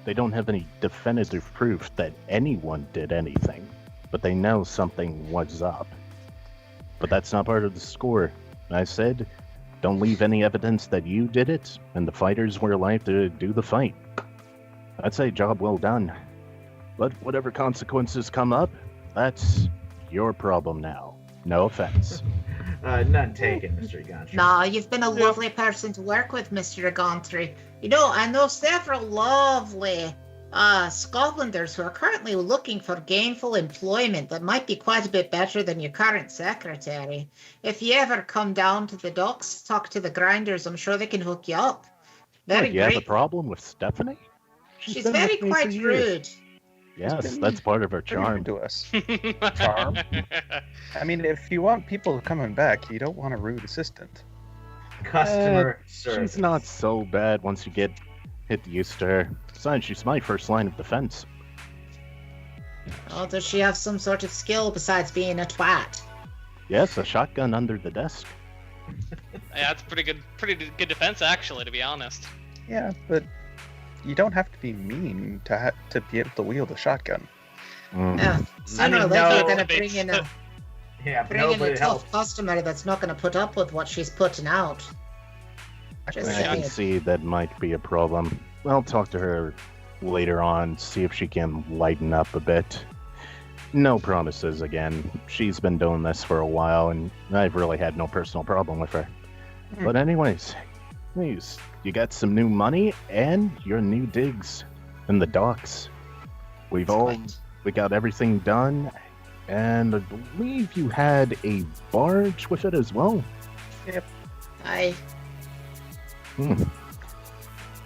they don't have any definitive proof that anyone did anything, but they know something was up. But that's not part of the score. I said, don't leave any evidence that you did it, and the fighters were alive to do the fight. I'd say job well done. But whatever consequences come up, that's your problem now. No offense. None taken, Mr. Gantry. No, you've been a lovely person to work with, Mr. Gauntry. You know, I know several lovely Scotlanders who are currently looking for gainful employment that might be quite a bit better than your current secretary. If you ever come down to the docks, talk to the grinders, I'm sure they can hook you up. Very You great. have a problem with Stephanie? She's been very with me for quite years. rude. Yes, that's part of her Pretty charm. rude to us. Charm? I mean, if you want people coming back, you don't want a rude assistant. Customer service. She's not so bad once you get used to her. Besides, she's my first line of defense. Oh, does she have some sort of skill besides being a twat? Yes, a shotgun under the desk. Yeah, it's pretty good defense, actually, to be honest. Yeah, but you don't have to be mean to be able to wield a shotgun. Yeah, sooner or later you're going to bring in a Yeah, tough helps. customer that's not going to put up with what she's putting out. Just I can saying. see that might be a problem. I'll talk to her later on, see if she can lighten up a bit. No promises again. She's been doing this for a while, and I've really had no personal problem with her. But anyways, please, you got some new money and your new digs in the docks. We got everything done, and I believe you had a barge with it as well. Aye.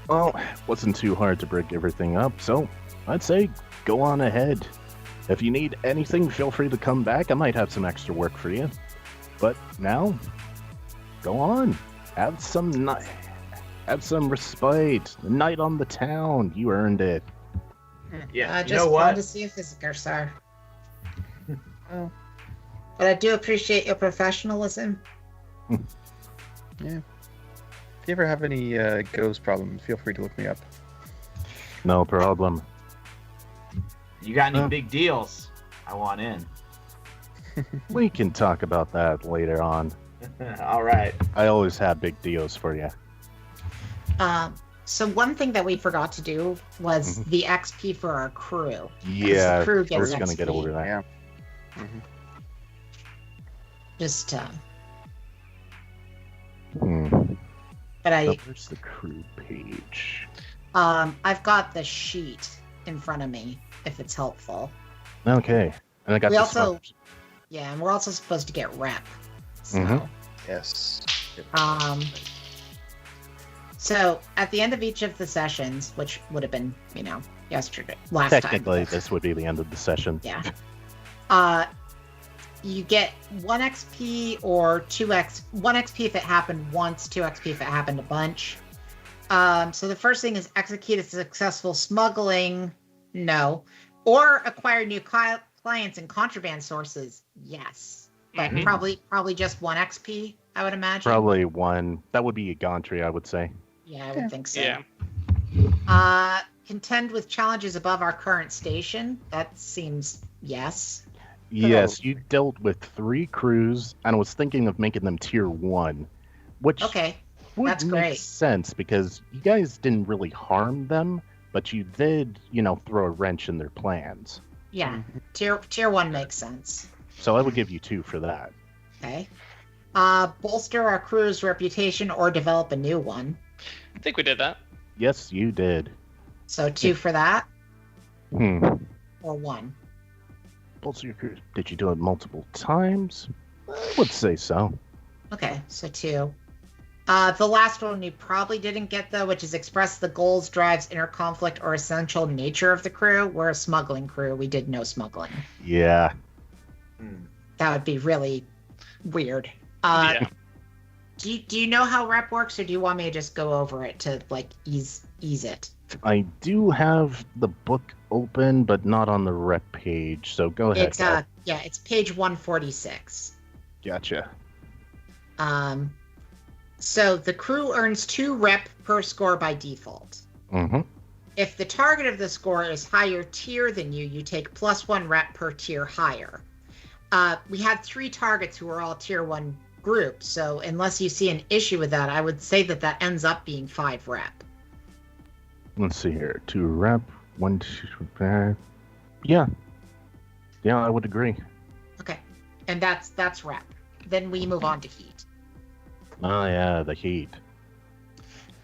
Well, wasn't too hard to break everything up, so I'd say go on ahead. If you need anything, feel free to come back. I might have some extra work for you. But now, go on. Have some respite. A night on the town. You earned it. Yeah, I you just know wanted what? to see a physicker, sir. Oh. But I do appreciate your professionalism. Yeah. If you ever have any ghost problems, feel free to look me up. No problem. You got any big deals? I want in. We can talk about that later on. All right. I always have big deals for you. So one thing that we forgot to do was the XP for our crew. Yeah, the crew we're gets going to get XP. over that. Yeah. Mm-hmm. Just, Hmm. but Where's the crew page? I've got the sheet in front of me, if it's helpful. Okay. And I got We the also- smokers. Yeah, and we're also supposed to get rep. So, Mhm. Yes. So at the end of each of the sessions, which would have been, last time. Technically, this would be the end of the session. Yeah. You get 1 XP or 1 XP if it happened once, 2 XP if it happened a bunch. So the first thing is execute a successful smuggling. No. Or acquire new clients and contraband sources. Yes. But probably just 1 XP, I would imagine. Probably 1. That would be a gauntry, I would say. Yeah, I would think so. Yeah. Contend with challenges above our current station. That seems yes. Yes, you dealt with 3 crews, and I was thinking of making them tier 1, which Okay. would that's make great. sense because you guys didn't really harm them, but you did, throw a wrench in their plans. Yeah. Tier 1 makes sense. So I would give you 2 for that. Okay. Bolster our crew's reputation or develop a new one. I think we did that. Yes, you did. So 2 for that Hmm. or 1. Bolster your crew. Did you do it multiple times? I would say so. Okay, so 2. The last one you probably didn't get though, which is express the goals, drives, inner conflict, or essential nature of the crew. We're a smuggling crew. We did no smuggling. Yeah. That would be really weird. Yeah. Do you know how rep works, or do you want me to just go over it to ease it? I do have the book open, but not on the rep page, so go ahead. It's it's page 146. Gotcha. So the crew earns 2 rep per score by default. Mm-hmm. If the target of the score is higher tier than you, you take +1 rep per tier higher. We had 3 targets who were all tier 1 groups, so unless you see an issue with that, I would say that ends up being 5 rep. Let's see here. 2 rep, 1, 2. Yeah, I would agree. Okay, and that's rep. Then we move on to heat. Oh yeah, the heat.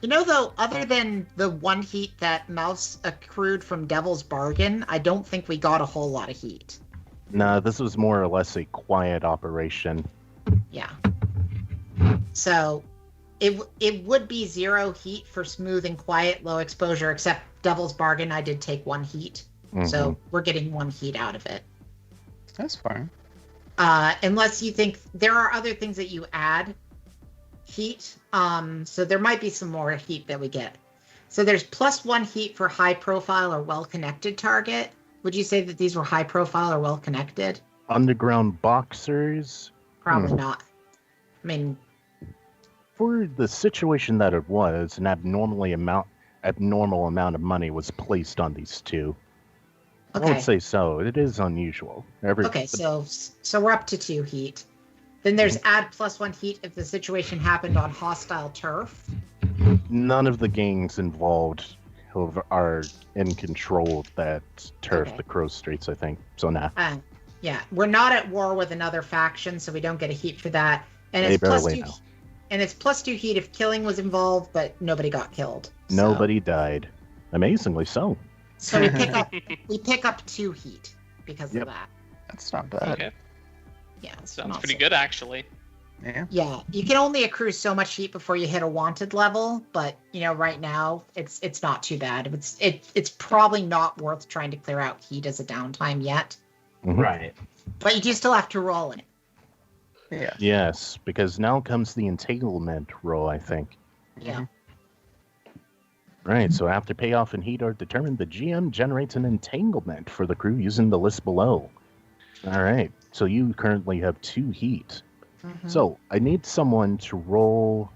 You know, though, other than the 1 heat that Mouse accrued from Devil's Bargain, I don't think we got a whole lot of heat. No, this was more or less a quiet operation. Yeah. So it would be 0 heat for smooth and quiet, low exposure, except Devil's Bargain, I did take 1 heat. Mm-hmm. So we're getting 1 heat out of it. That's fine. Unless you think there are other things that you add heat. So there might be some more heat that we get. So there's +1 heat for high profile or well-connected target. Would you say that these were high profile or well-connected? Underground boxers? Probably not. I mean, for the situation that it was, an abnormal amount of money was placed on these 2. okay. I would say so. It is unusual. Okay, so we're up to 2 heat. Then there's add +1 heat if the situation happened on hostile turf. None of the gangs involved are in control of that turf, Okay. the Crow Streets, I think. So nah. Yeah, we're not at war with another faction, so we don't get a heat for that. And They it's plus barely 2. know. And it's +2 heat if killing was involved, but nobody got killed. So- Nobody died. Amazingly so. So we pick up 2 heat because Yep. of that. That's not bad. Okay, Yeah, it's sounds not pretty so- good actually. Yeah. Yeah, you can only accrue so much heat before you hit a wanted level, but right now it's not too bad. It's probably not worth trying to clear out heat as a downtime yet, Mhm. Right. but you do still have to roll in it. Yeah. Yes, because now comes the entanglement roll, I think. Yeah. Right, so after payoff and heat are determined, the GM generates an entanglement for the crew using the list below. All right, so you currently have 2 heat. Mhm. So I need someone to roll,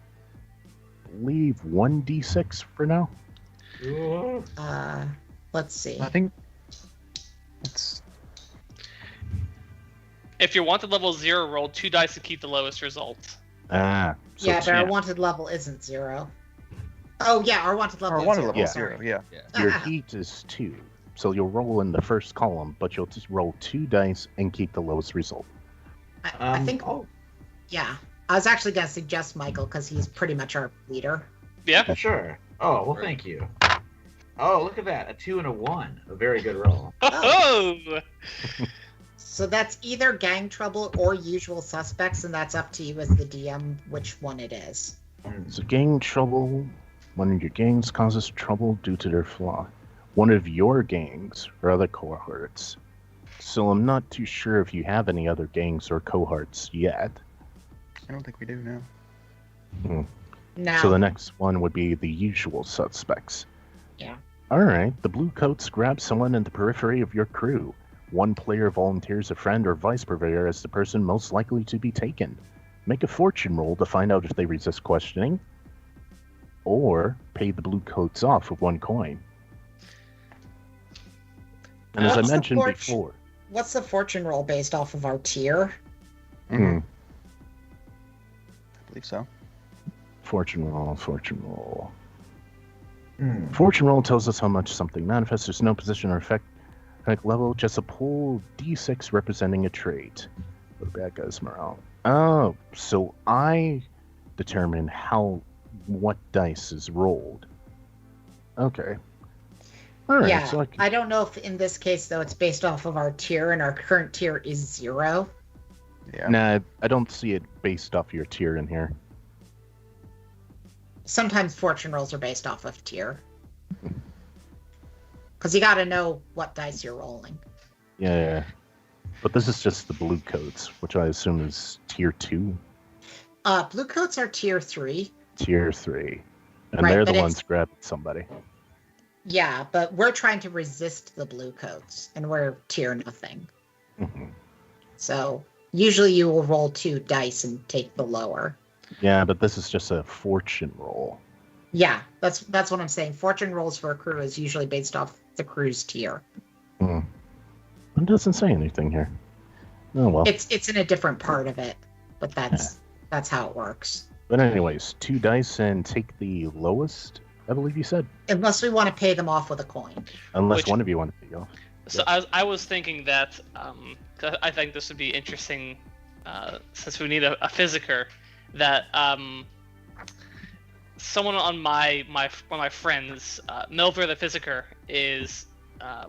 I believe, 1d6 for now. Let's see. I think it's If you're wanted level 0, roll 2 dice to keep the lowest result. So Yeah, but our two- wanted level isn't 0. Oh yeah, our wanted level or is one 0. level Yeah. 0. Yeah. your Ah. heat is 2. So you'll roll in the first column, but you'll just roll 2 dice and keep the lowest result. I think. Oh, Yeah, I was actually gonna suggest Michael because he's pretty much our leader. Yeah. sure. Oh, well, thank you. Oh, look at that. A 2 and a 1. A very good roll. Oh. So that's either gang trouble or usual suspects, and that's up to you as the DM which one it is. So gang trouble. One of your gangs causes trouble due to their flaw. One of your gangs or other cohorts. So I'm not too sure if you have any other gangs or cohorts yet. I don't think we do now. Now, So the next one would be the usual suspects. Yeah. Alright, the blue coats grab someone in the periphery of your crew. One player volunteers a friend or vice purveyor as the person most likely to be taken. Make a fortune roll to find out if they resist questioning. Or pay the blue coats off with 1 coin. And as I What's the mentioned fortune- before, what's the fortune roll based off of our tier? I believe so. fortune roll. Hmm. Fortune roll tells us how much something manifests. There's no position or effect level, just a pool d6 representing a trait. What bad guys morale? Oh, so I determine what dice is rolled. Okay. All right. Yeah, So I don't know if in this case though it's based off of our tier, and our current tier is 0. Yeah. nah, I don't see it based off your tier in here. Sometimes fortune rolls are based off of tier. Because you got to know what dice you're rolling. Yeah. But this is just the blue coats, which I assume is tier 2, Blue coats are tier 3. tier 3. And Right, they're but the it's- ones grabbing somebody. Yeah, but we're trying to resist the blue coats, and we're tier nothing. Mhm. So usually you will roll 2 dice and take the lower. Yeah, but this is just a fortune roll. Yeah, that's what I'm saying. Fortune rolls for a crew is usually based off the crew's tier. Hmm. It doesn't say anything here. Oh well. It's in a different part of it, but that's how it works. But anyways, 2 dice and take the lowest, I believe you said. Unless we want to pay them off with a coin. Unless one of you want to go. So I was thinking that 'cause I think this would be interesting since we need a physiker, that someone on one of my friends, Melver the physiker,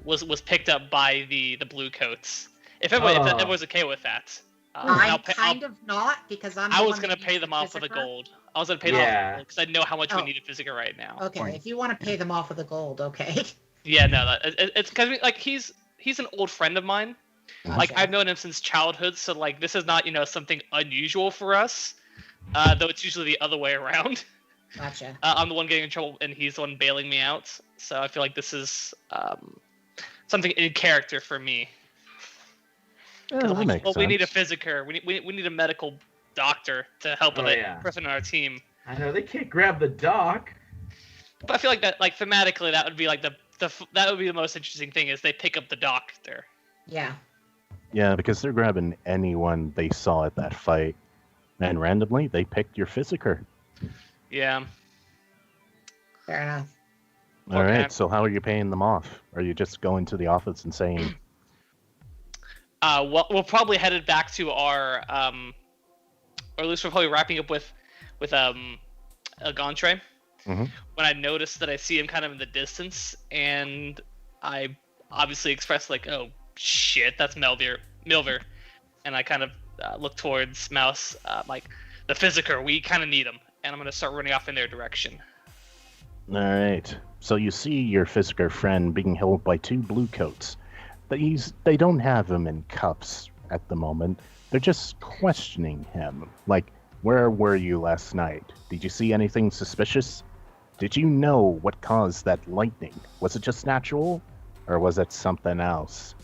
was picked up by the blue coats. If everyone's okay with that. I'm kind of not, because I was gonna pay them off with the gold. I was gonna pay them off because I know how much we need a physiker right now. Okay, if you want to pay them off with the gold, okay. Yeah, no, it's because like he's an old friend of mine. Like I've known him since childhood, so like this is not something unusual for us. Though it's usually the other way around. Gotcha. I'm the one getting in trouble, and he's the one bailing me out. So I feel like this is something in character for me. Yeah, that makes sense. We need a physiker. We need a medical doctor to help with a person on our team. I know they can't grab the doc. But I feel like that, like thematically, that would be like that would be the most interesting thing is they pick up the doctor. Yeah. Yeah, because they're grabbing anyone they saw at that fight, and randomly they picked your physiker. Yeah. Fair enough. All right. So how are you paying them off? Are you just going to the office and saying? Well, we'll probably headed back to our, or at least we're probably wrapping up with El Gantre. Mm-hmm. When I noticed that I see him kind of in the distance, and I obviously expressed like, "Oh shit, that's Milver," and I kind of look towards Mouse, like the physiker. We kind of need him, and I'm gonna start running off in their direction. All right. So you see your physiker friend being held by 2 blue coats. They don't have him in cuffs at the moment. They're just questioning him. Like, where were you last night? Did you see anything suspicious? Did you know what caused that lightning? Was it just natural? Or was it something else?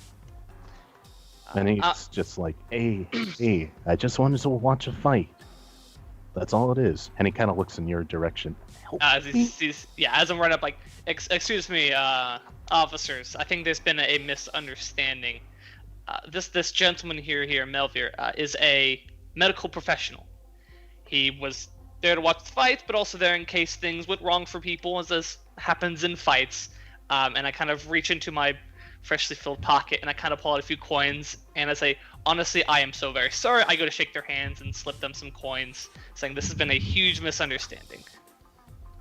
And he's just like, hey, I just wanted to watch a fight. That's all it is. And he kind of looks in your direction. As I'm running up, like, excuse me, officers. I think there's been a misunderstanding. This gentleman here, Melvir, is a medical professional. He was there to watch the fight, but also there in case things went wrong for people, as this happens in fights. And I kind of reach into my freshly filled pocket, and I kind of pull out a few coins, and I say, honestly, I am so very sorry. I go to shake their hands and slip them some coins, saying this has been a huge misunderstanding.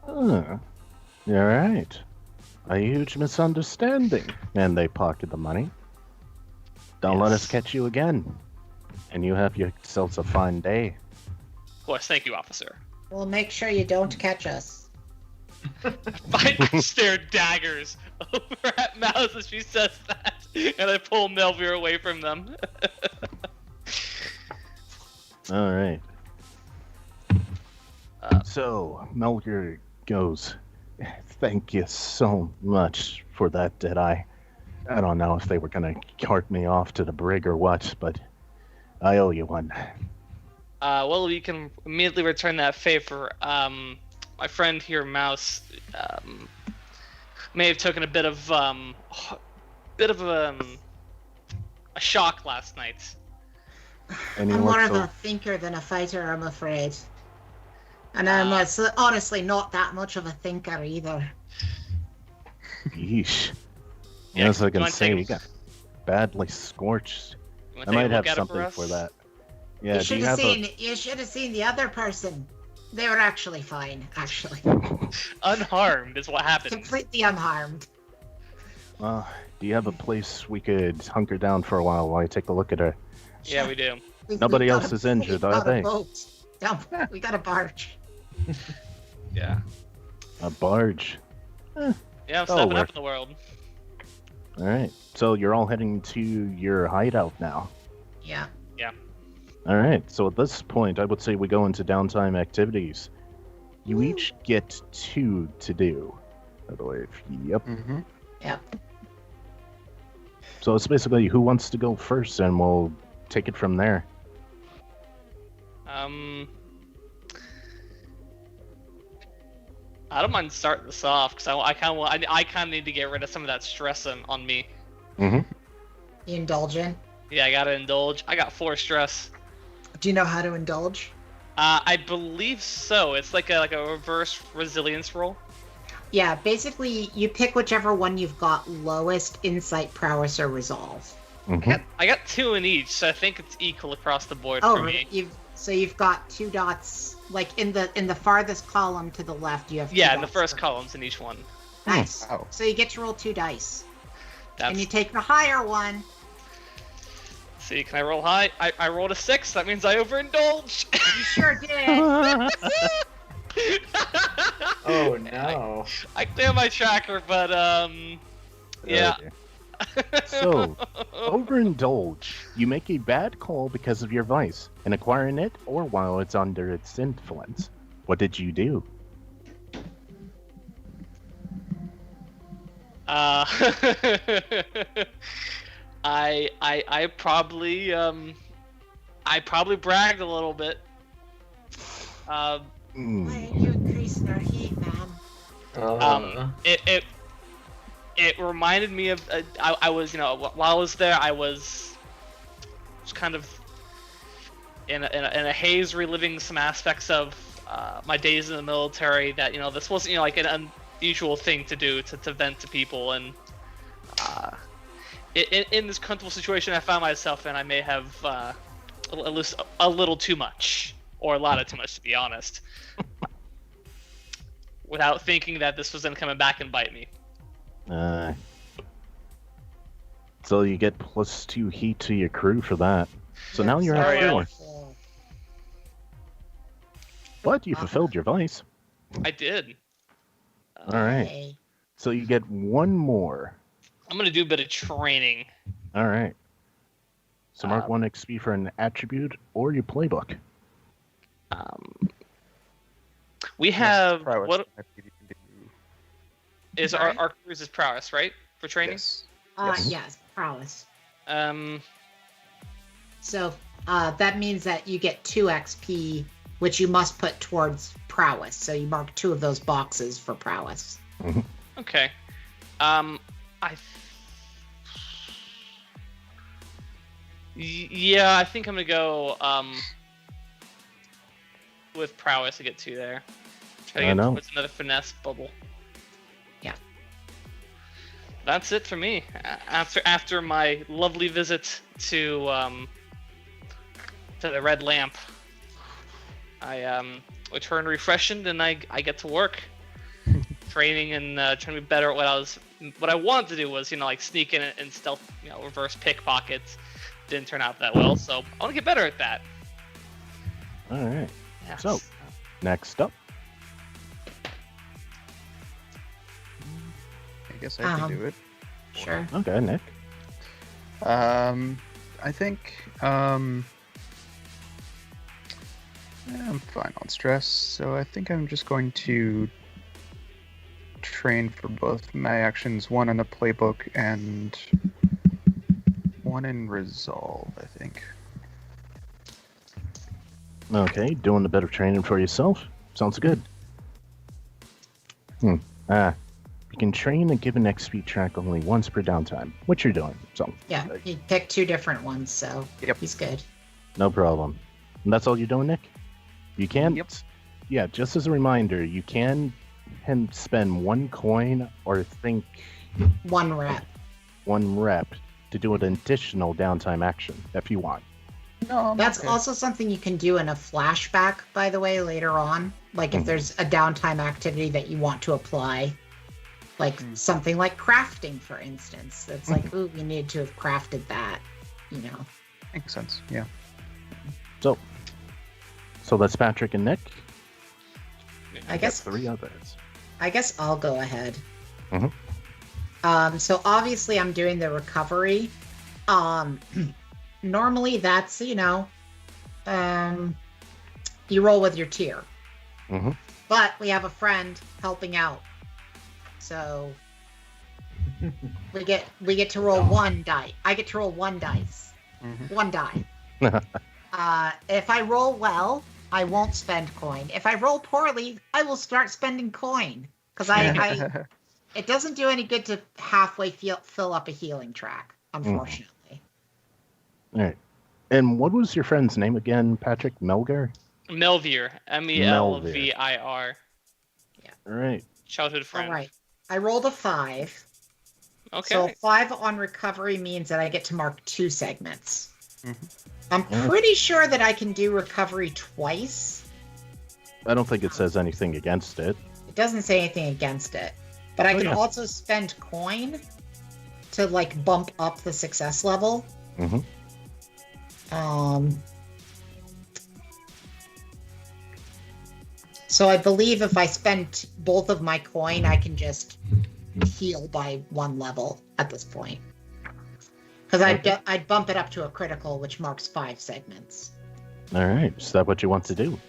All right. A huge misunderstanding. And they pocket the money. Don't let us catch you again. And you have yourselves a fine day. Of course, thank you, officer. We'll make sure you don't catch us. I stare daggers over at Mouse as she says that, and I pull Melvir away from them. All right. So, Melvir goes, thank you so much for that, Deadeye. I don't know if they were going to cart me off to the brig or what, but I owe you one. Well, you can immediately return that favor. My friend here, Mouse, may have taken a bit of a shock last night. And I'm more of a thinker than a fighter, I'm afraid. And I'm honestly not that much of a thinker either. Yeesh. Yeah, As I can say, you got badly scorched. I might have something for that. Yeah, you should have seen the other person. They were actually fine, actually. Unharmed is what happened. Completely unharmed. Do you have a place we could hunker down for a while I take a look at her? Yeah, we do. Nobody else is injured, are they? We got a barge. Yeah. A barge? Yeah, I'm stepping up in the world. Alright, so you're all heading to your hideout now. Yeah. Yeah. Alright, so at this point, I would say we go into downtime activities. You each get 2 to do, I believe. Yep. Mm-hmm. Yep. So it's basically who wants to go first, and we'll take it from there. I don't mind starting this off because I kind of need to get rid of some of that stress on me. Mm-hmm. You indulgent? Yeah, I gotta indulge. I got 4 stress. Do you know how to indulge? I believe so. It's like a reverse resilience roll. Yeah, basically you pick whichever one you've got lowest insight, prowess, or resolve. Mm-hmm. I got 2 in each, so I think it's equal across the board Oh, for me. you've got 2 dots, like in the farthest column to the left. You have 2 Yeah, in the dots first for- columns in each one. Nice. Oh. So you get to roll 2 dice, and That's you take the higher one. see. Can I roll high? I rolled a 6. That means I overindulge. You sure did. Oh no. I clear my tracker, but yeah. Okay. So, overindulge. You make a bad call because of your vice, and acquiring it or while it's under its influence. What did you do? I probably bragged a little bit. Why are you increasing our heat, man? It reminded me of I was, while I was there, I was kind of in a haze, reliving some aspects of my days in the military. That this wasn't like an unusual thing to do to vent to people, and in this comfortable situation I found myself in, I may have a little too much, or a lot of too much, to be honest, without thinking that this was then coming back and bite me. So you get +2 heat to your crew for that. So now you're Sorry, at 4. Alex. But you fulfilled your vice. I did. Alright. Hey. So you get 1 more. I'm gonna do a bit of training. Alright. So mark 1 XP for an attribute or your playbook. We have Prowess what check you can do. is Sorry? our cruise's prowess, right? For training. Yes. Yes, prowess. Um, So that means that you get 2 XP, which you must put towards prowess. So you mark 2 of those boxes for prowess. okay. Yeah, I think I'm gonna go with prowess to get 2 there. Try to I get know. towards another finesse bubble. Yeah. That's it for me. After my lovely visit to the Red Lamp, I return refreshed and I get to work, training and trying to be better at what I wanted to do was like sneak in and stealth, reverse pickpockets. Didn't turn out that well, so I want to get better at that. Alright. Yes. So, next up. I guess I can do it. Sure. Okay, Nick. I think yeah, I'm fine on stress, so I think I'm just going to train for both my actions, 1 in the playbook and 1 in resolve, I think. Okay, doing a bit of training for yourself. Sounds good. You can train and give an XP track only once per downtime, which you're doing, so Yeah, he picked 2 different ones, so Yep. he's good. no problem. And that's all you're doing, Nick? You can? Yep. Yeah, just as a reminder, you can spend 1 coin or think 1 rep. 1 rep to do an additional downtime action if you want. No, I'm That's okay. also something you can do in a flashback, by the way, later on. Like if there's a downtime activity that you want to apply. Like something like crafting, for instance. That's like, ooh, we need to have crafted that, Makes sense, yeah. So that's Patrick and Nick. I guess 3 others. I guess I'll go ahead. Mhm. So obviously I'm doing the recovery. Normally that's, you roll with your tier. Mhm. But we have a friend helping out. So we get to roll 1 die. I get to roll 1 dice. Mhm. 1 die. If I roll well, I won't spend coin. If I roll poorly, I will start spending coin. Because it doesn't do any good to halfway fill up a healing track, unfortunately. All right. And what was your friend's name again, Patrick? Melgar? Melvir. Melvir. Yeah. All right. Childhood friend. All right. I rolled a 5. Okay. So 5 on recovery means that I get to mark 2 segments. Mm-hmm. I'm pretty sure that I can do recovery twice. I don't think it says anything against it. It doesn't say anything against it. But I can also spend coin to, like, bump up the success level. Mm-hmm. So I believe if I spend both of my coin, I can just heal by 1 level at this point. Because I'd bump it up to a critical, which marks 5 segments. All right. Is that what you want to do?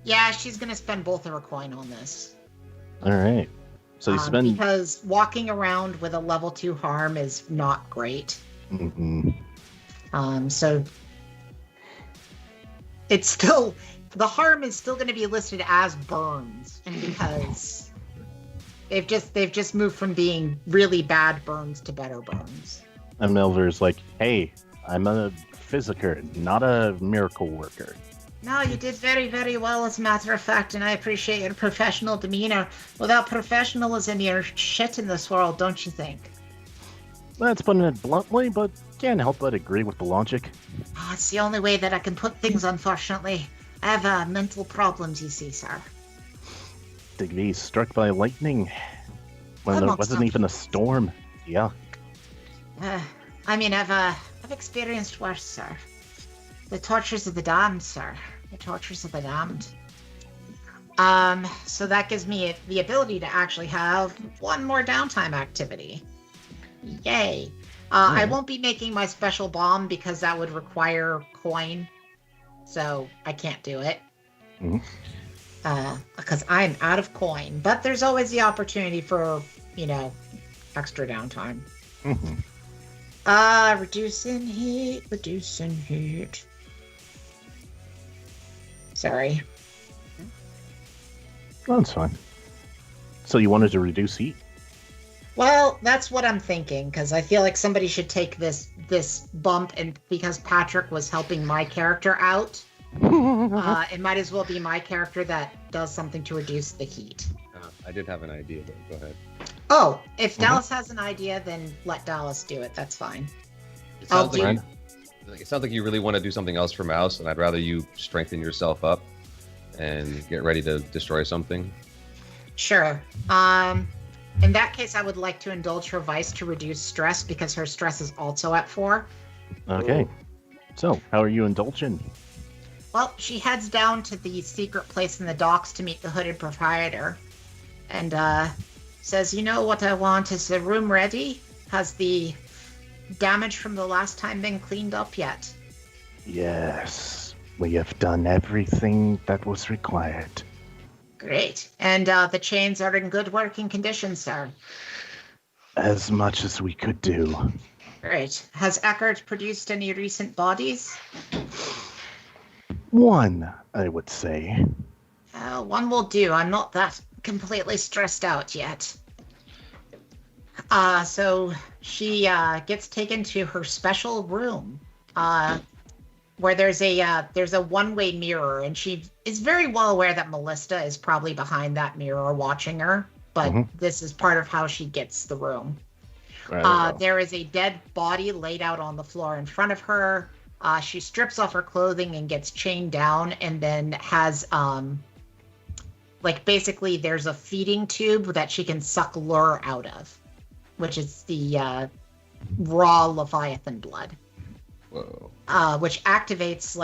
Yeah, she's going to spend both of her coin on this. All right. So you spend... Because walking around with a level 2 harm is not great. Mm-hmm. So it's still... The harm is still going to be listed as burns because they've just moved from being really bad burns to better burns. And Melvir's like, hey, I'm a physiker, not a miracle worker. No, you did very, very well, as a matter of fact, and I appreciate your professional demeanor. Without professionalism, you're shit in this world, don't you think? That's putting it bluntly, but can't help but agree with the logic. Oh, it's the only way that I can put things, unfortunately. I have mental problems, you see, sir. Digby struck by lightning when there wasn't even a storm. Yeah. I mean, I've experienced worse, sir. The tortures of the damned, sir. The tortures of the damned. So that gives me the ability to actually have 1 more downtime activity. Yay. I won't be making my special bomb because that would require coin. So I can't do it. Because I'm out of coin. But there's always the opportunity for, extra downtime. Reducing heat. Sorry. That's fine. So you wanted to reduce heat? Well, that's what I'm thinking, because I feel like somebody should take this bump, and because Patrick was helping my character out, it might as well be my character that does something to reduce the heat. I did have an idea, but go ahead. Oh, if Dallas has an idea, then let Dallas do it. That's fine. It sounds like you really want to do something else for Mouse, and I'd rather you strengthen yourself up and get ready to destroy something. Sure. In that case, I would like to indulge her vice to reduce stress because her stress is also at 4. Okay. So, how are you indulging? Well, she heads down to the secret place in the docks to meet the hooded proprietor and says, you know what I want? Is the room ready? Has the damage from the last time been cleaned up yet? Yes. We have done everything that was required. Great. And the chains are in good working condition, sir? As much as we could do. Great. Has Eckert produced any recent bodies? 1, I would say. 1 will do. I'm not that completely stressed out yet. So she gets taken to her special room, where there's a one-way mirror, and she is very well aware that Melissa is probably behind that mirror watching her, but this is part of how she gets the room. There is a dead body laid out on the floor in front of her. She strips off her clothing and gets chained down, and then has basically there's a feeding tube that she can suck lure out of, which is the raw Leviathan blood. Whoa. Which activates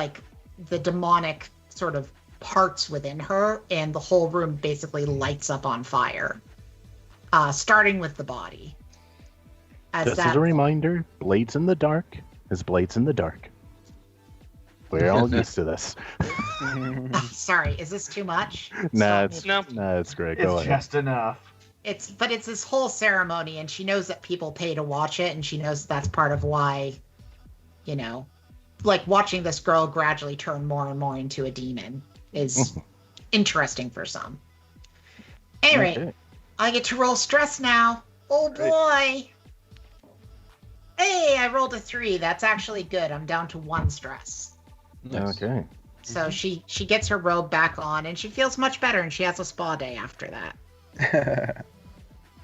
the demonic sort of parts within her, and the whole room basically lights up on fire, starting with the body. Just as a reminder, blades in the dark is blades in the dark. We're all used to this. Sorry, is this too much? Nah, it's great. Go ahead. It's just enough. It's this whole ceremony, and she knows that people pay to watch it, and she knows that's part of why, watching this girl gradually turn more and more into a demon is interesting for some. Anyway, Okay. I get to roll stress now. Oh boy! Hey, I rolled a 3. That's actually good. I'm down to 1 stress. Nice. Okay. So she gets her robe back on, and she feels much better, and she has a spa day after that.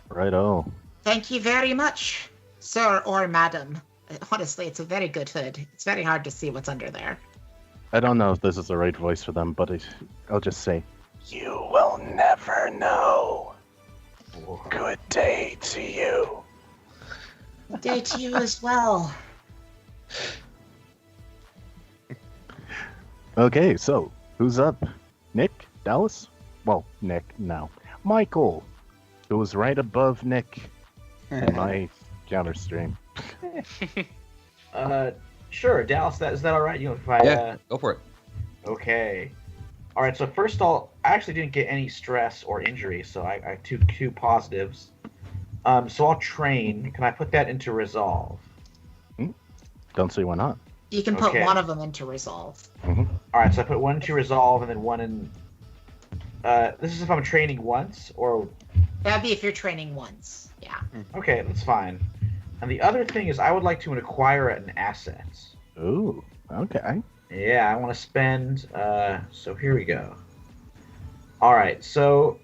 Righto. Thank you very much, sir or madam. Honestly, it's a very good hood. It's very hard to see what's under there. I don't know if this is the right voice for them, but I'll just say, you will never know. Good day to you. Good day to you as well. Okay, so who's up? Nick? Dallas? Well, Nick now. Michael, who was right above Nick in my counter stream. Sure, Dallas. Is that all right? You know, if I, Yeah, go for it. Okay. All right. So first, I actually didn't get any stress or injury, so I took 2 positives. So I'll train. Can I put that into resolve? Don't see why not. You can put Okay. one of them into resolve. All right. So I put 1 into resolve and then 1 in. This is if I'm training once, or That'd be if you're training once. Yeah. okay, that's fine. And the other thing is, I would like to acquire an asset. Ooh, okay. Yeah, I want to spend. So here we go. All right. So,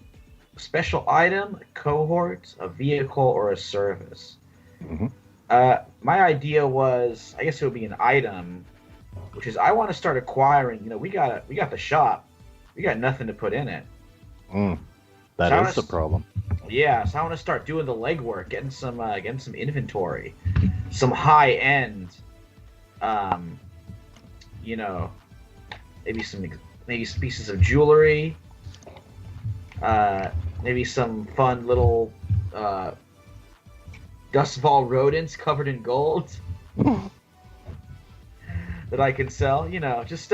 special item, a cohort, a vehicle, or a service. hmm My idea was, I guess it would be an item, which is I want to start acquiring. You know, we got the shop. We got nothing to put in it. That Sounds- is the problem. Yeah, so I want to start doing the legwork, getting some inventory, some high end, you know, maybe some pieces of jewelry, maybe some fun little dust ball rodents covered in gold that I can sell. You know, just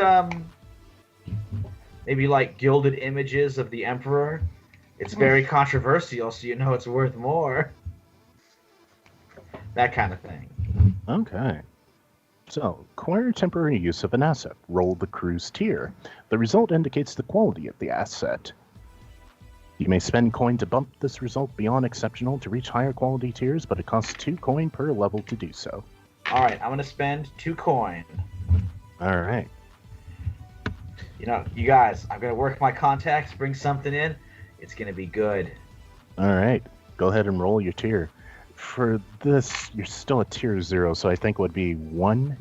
maybe like gilded images of the emperor. It's very controversial, so you know it's worth more. That kind of thing. Okay. So, acquire temporary use of an asset. Roll the crew's tier. The result indicates the quality of the asset. You may spend coin to bump this result beyond exceptional to reach higher quality tiers, but it costs 2 coin per level to do so. All right, I'm gonna spend 2 coin. All right. You know, you guys, I'm gonna work my contacts, bring something in. It's gonna be good. All right. Go ahead and roll your tier. For this, you're still at tier 0, so I think it would be 1.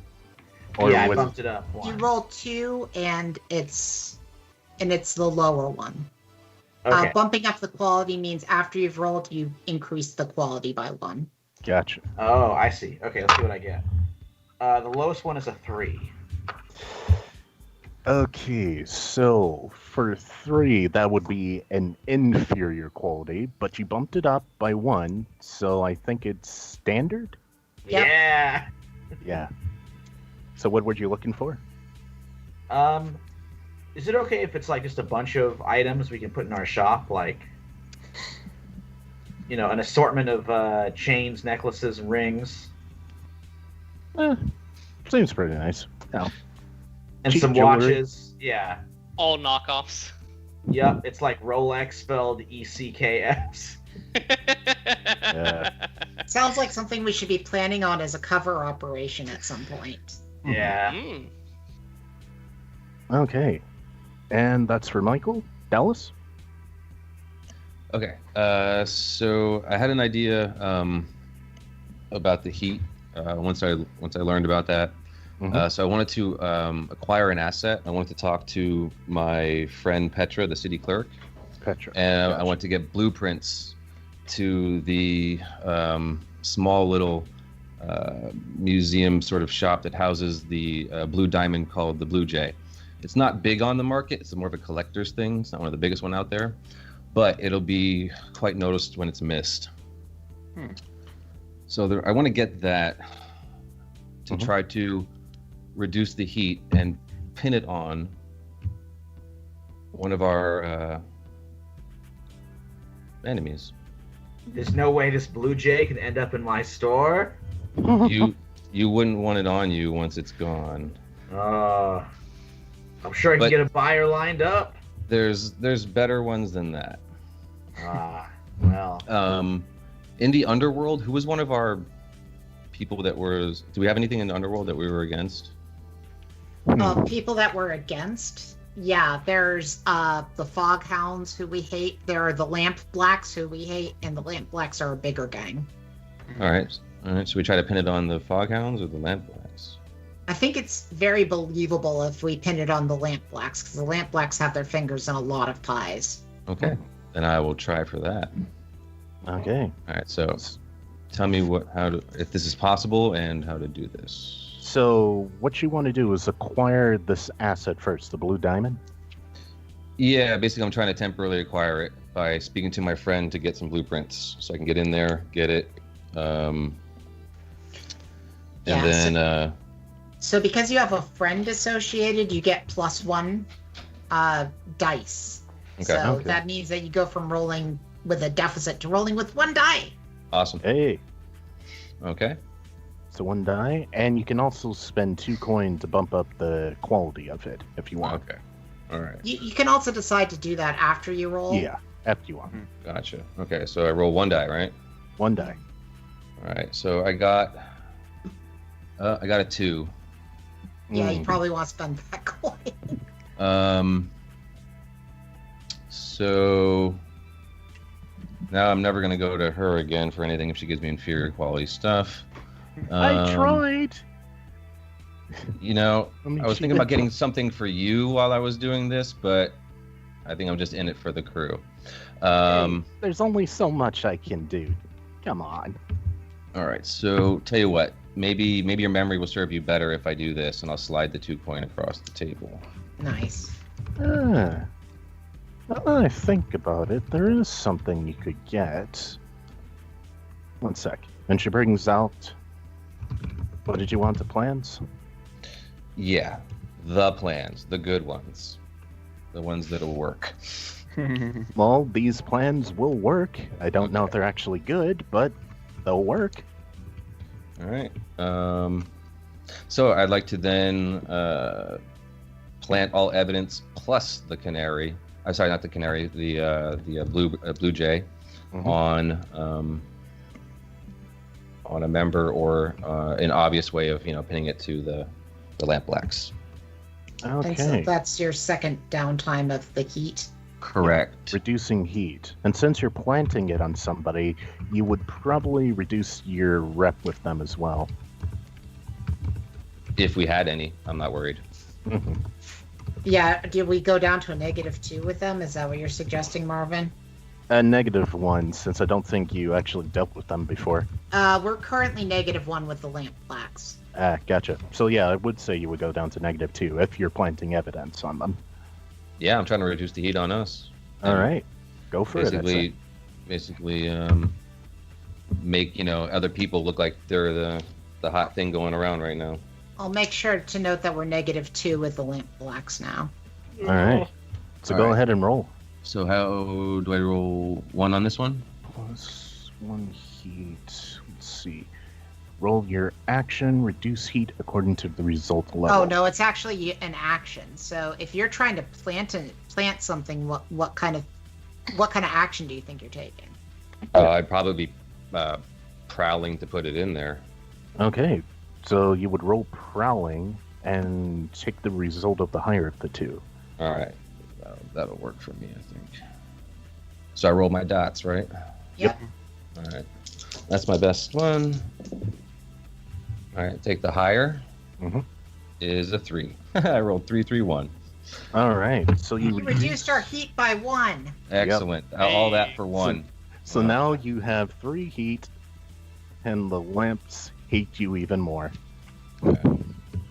Or Yeah, I was bumped it up You one. roll 2, and it's the lower one. Okay. Bumping up the quality means after you've rolled, you increase the quality by 1. Gotcha. Oh, I see. Okay, let's see what I get. The lowest one is a 3. Okay, so for 3, that would be an inferior quality, but you bumped it up by 1, so I think it's standard? Yep. Yeah. Yeah. So what were you looking for? Is it okay if it's like just a bunch of items we can put in our shop, like, you know, an assortment of chains, necklaces, and rings, Seems pretty nice. Yeah. and Cheap some jewelry. watches? Yeah. All knockoffs. Yep. It's like Rolex spelled ECKS. Sounds like something we should be planning on as a cover operation at some point. Yeah. Mm. Okay. And that's for Michael. Dallas? Okay. So I had an idea about the heat once I learned about that. Mhm. So I wanted to acquire an asset. I wanted to talk to my friend Petra, the city clerk, Petra. and I Gotcha. want to get blueprints to the small little museum sort of shop that houses the blue diamond called the Blue Jay. It's not big on the market. It's more of a collector's thing. It's not one of the biggest one out there, but it'll be quite noticed when it's missed. So I want to get that to Mhm. try to reduce the heat and pin it on one of our enemies. There's no way this Blue Jay can end up in my store. You wouldn't want it on you once it's gone. I'm sure I can But- get a buyer lined up. There's better ones than that. Ah, well. In the underworld, who was one of our people that was? Do we have anything in the underworld that we were against? People that we're against. Yeah, there's the Foghounds who we hate. There are the Lamp Blacks who we hate, and the Lamp Blacks are a bigger gang. All right. Should we try to pin it on the Foghounds or the Lamp Blacks? I think it's very believable if we pin it on the Lamp Blacks, because the Lamp Blacks have their fingers in a lot of pies. Okay. Then I will try for that. Okay. All right. So, tell me if this is possible and how to do this. So what you want to do is acquire this asset first, the blue diamond. Yeah, basically, I'm trying to temporarily acquire it by speaking to my friend to get some blueprints, so I can get in there, get it, and Yeah, then So because you have a friend associated, you get +1 dice. Okay. So Okay. that means that you go from rolling with a deficit to rolling with 1 die. awesome. Hey, Okay. so 1 die, and you can also spend 2 coin to bump up the quality of it if you want. Okay. All right. You can also decide to do that after you roll. Yeah, after you want. Gotcha. Okay, so I roll 1 die, right? 1 die. All right. So I got a 2. Yeah, you Mm. probably want to spend that coin. So now I'm never gonna go to her again for anything if she gives me inferior quality stuff. I tried. You know, mean, I was she thinking about did- getting something for you while I was doing this, but I think I'm just in it for the crew. There's only so much I can do. Come on. All right. So tell you what, maybe your memory will serve you better if I do this, and I'll slide the 2 coin across the table. Nice. Now that I think about it, there is something you could get. 1 sec. And she brings out. What did you want? The plans? Yeah, the plans, the good ones, the ones that'll work. Well, these plans will work. I don't know if they're actually good, but they'll work. All right. So I'd like to then plant all evidence plus the canary. I'm sorry, not the canary. The blue jay Mhm. on a member or an obvious way of pinning it to the lamp blacks. And so Okay. that's your second downtime of the heat. Correct. Reducing heat. And since you're planting it on somebody, you would probably reduce your rep with them as well. If we had any, I'm not worried. Mhm. Yeah, do we go down to a -2 with them? Is that what you're suggesting, Marvin? A -1, since I don't think you actually dealt with them before. We're currently -1 with the Lamp Blacks. Ah, gotcha. So yeah, I would say you would go down to -2 if you're planting evidence on them. Yeah, I'm trying to reduce the heat on us. All right, go for it. I'd say. Basically, make other people look like they're the hot thing going around right now. I'll make sure to note that we're -2 with the Lamp Blacks now. All right. So All go right. ahead and roll. So how do I roll 1 on this one? +1 heat. Let's see. Roll your action, reduce heat according to the result level. Oh no, it's actually an action. So if you're trying to plant something, what kind of action do you think you're taking? I'd probably be prowling to put it in there. Okay. So you would roll prowling and take the result of the higher of the two. All right, that'll work for me, I think. So I roll my dots, right? Yep. All right, that's my best one. All right, take the higher. Mhm. Is a 3. I rolled 3, 3, 1. All right. So you You reduced our heat by 1. Excellent. All that for 1. So now you have 3 heat, and the lamps hate you even more.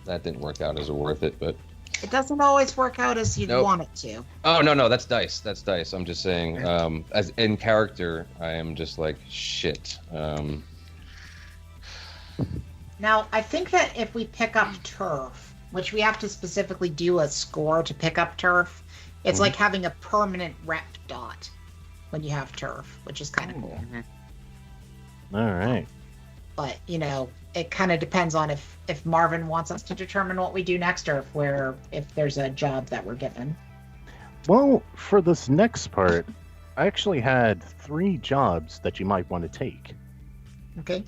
That didn't work out as worth it, but It doesn't always work out as you'd Nope. want it to. oh no, that's dice. That's dice. I'm just saying, as in character, I am just like shit. Now, I think that if we pick up turf, which we have to specifically do a score to pick up turf, it's like having a permanent rep dot when you have turf, which is kind of cool. All right. But, it kind of depends on if Marvin wants us to determine what we do next, or if there's a job that we're given. Well, for this next part, I actually had 3 jobs that you might want to take. Okay.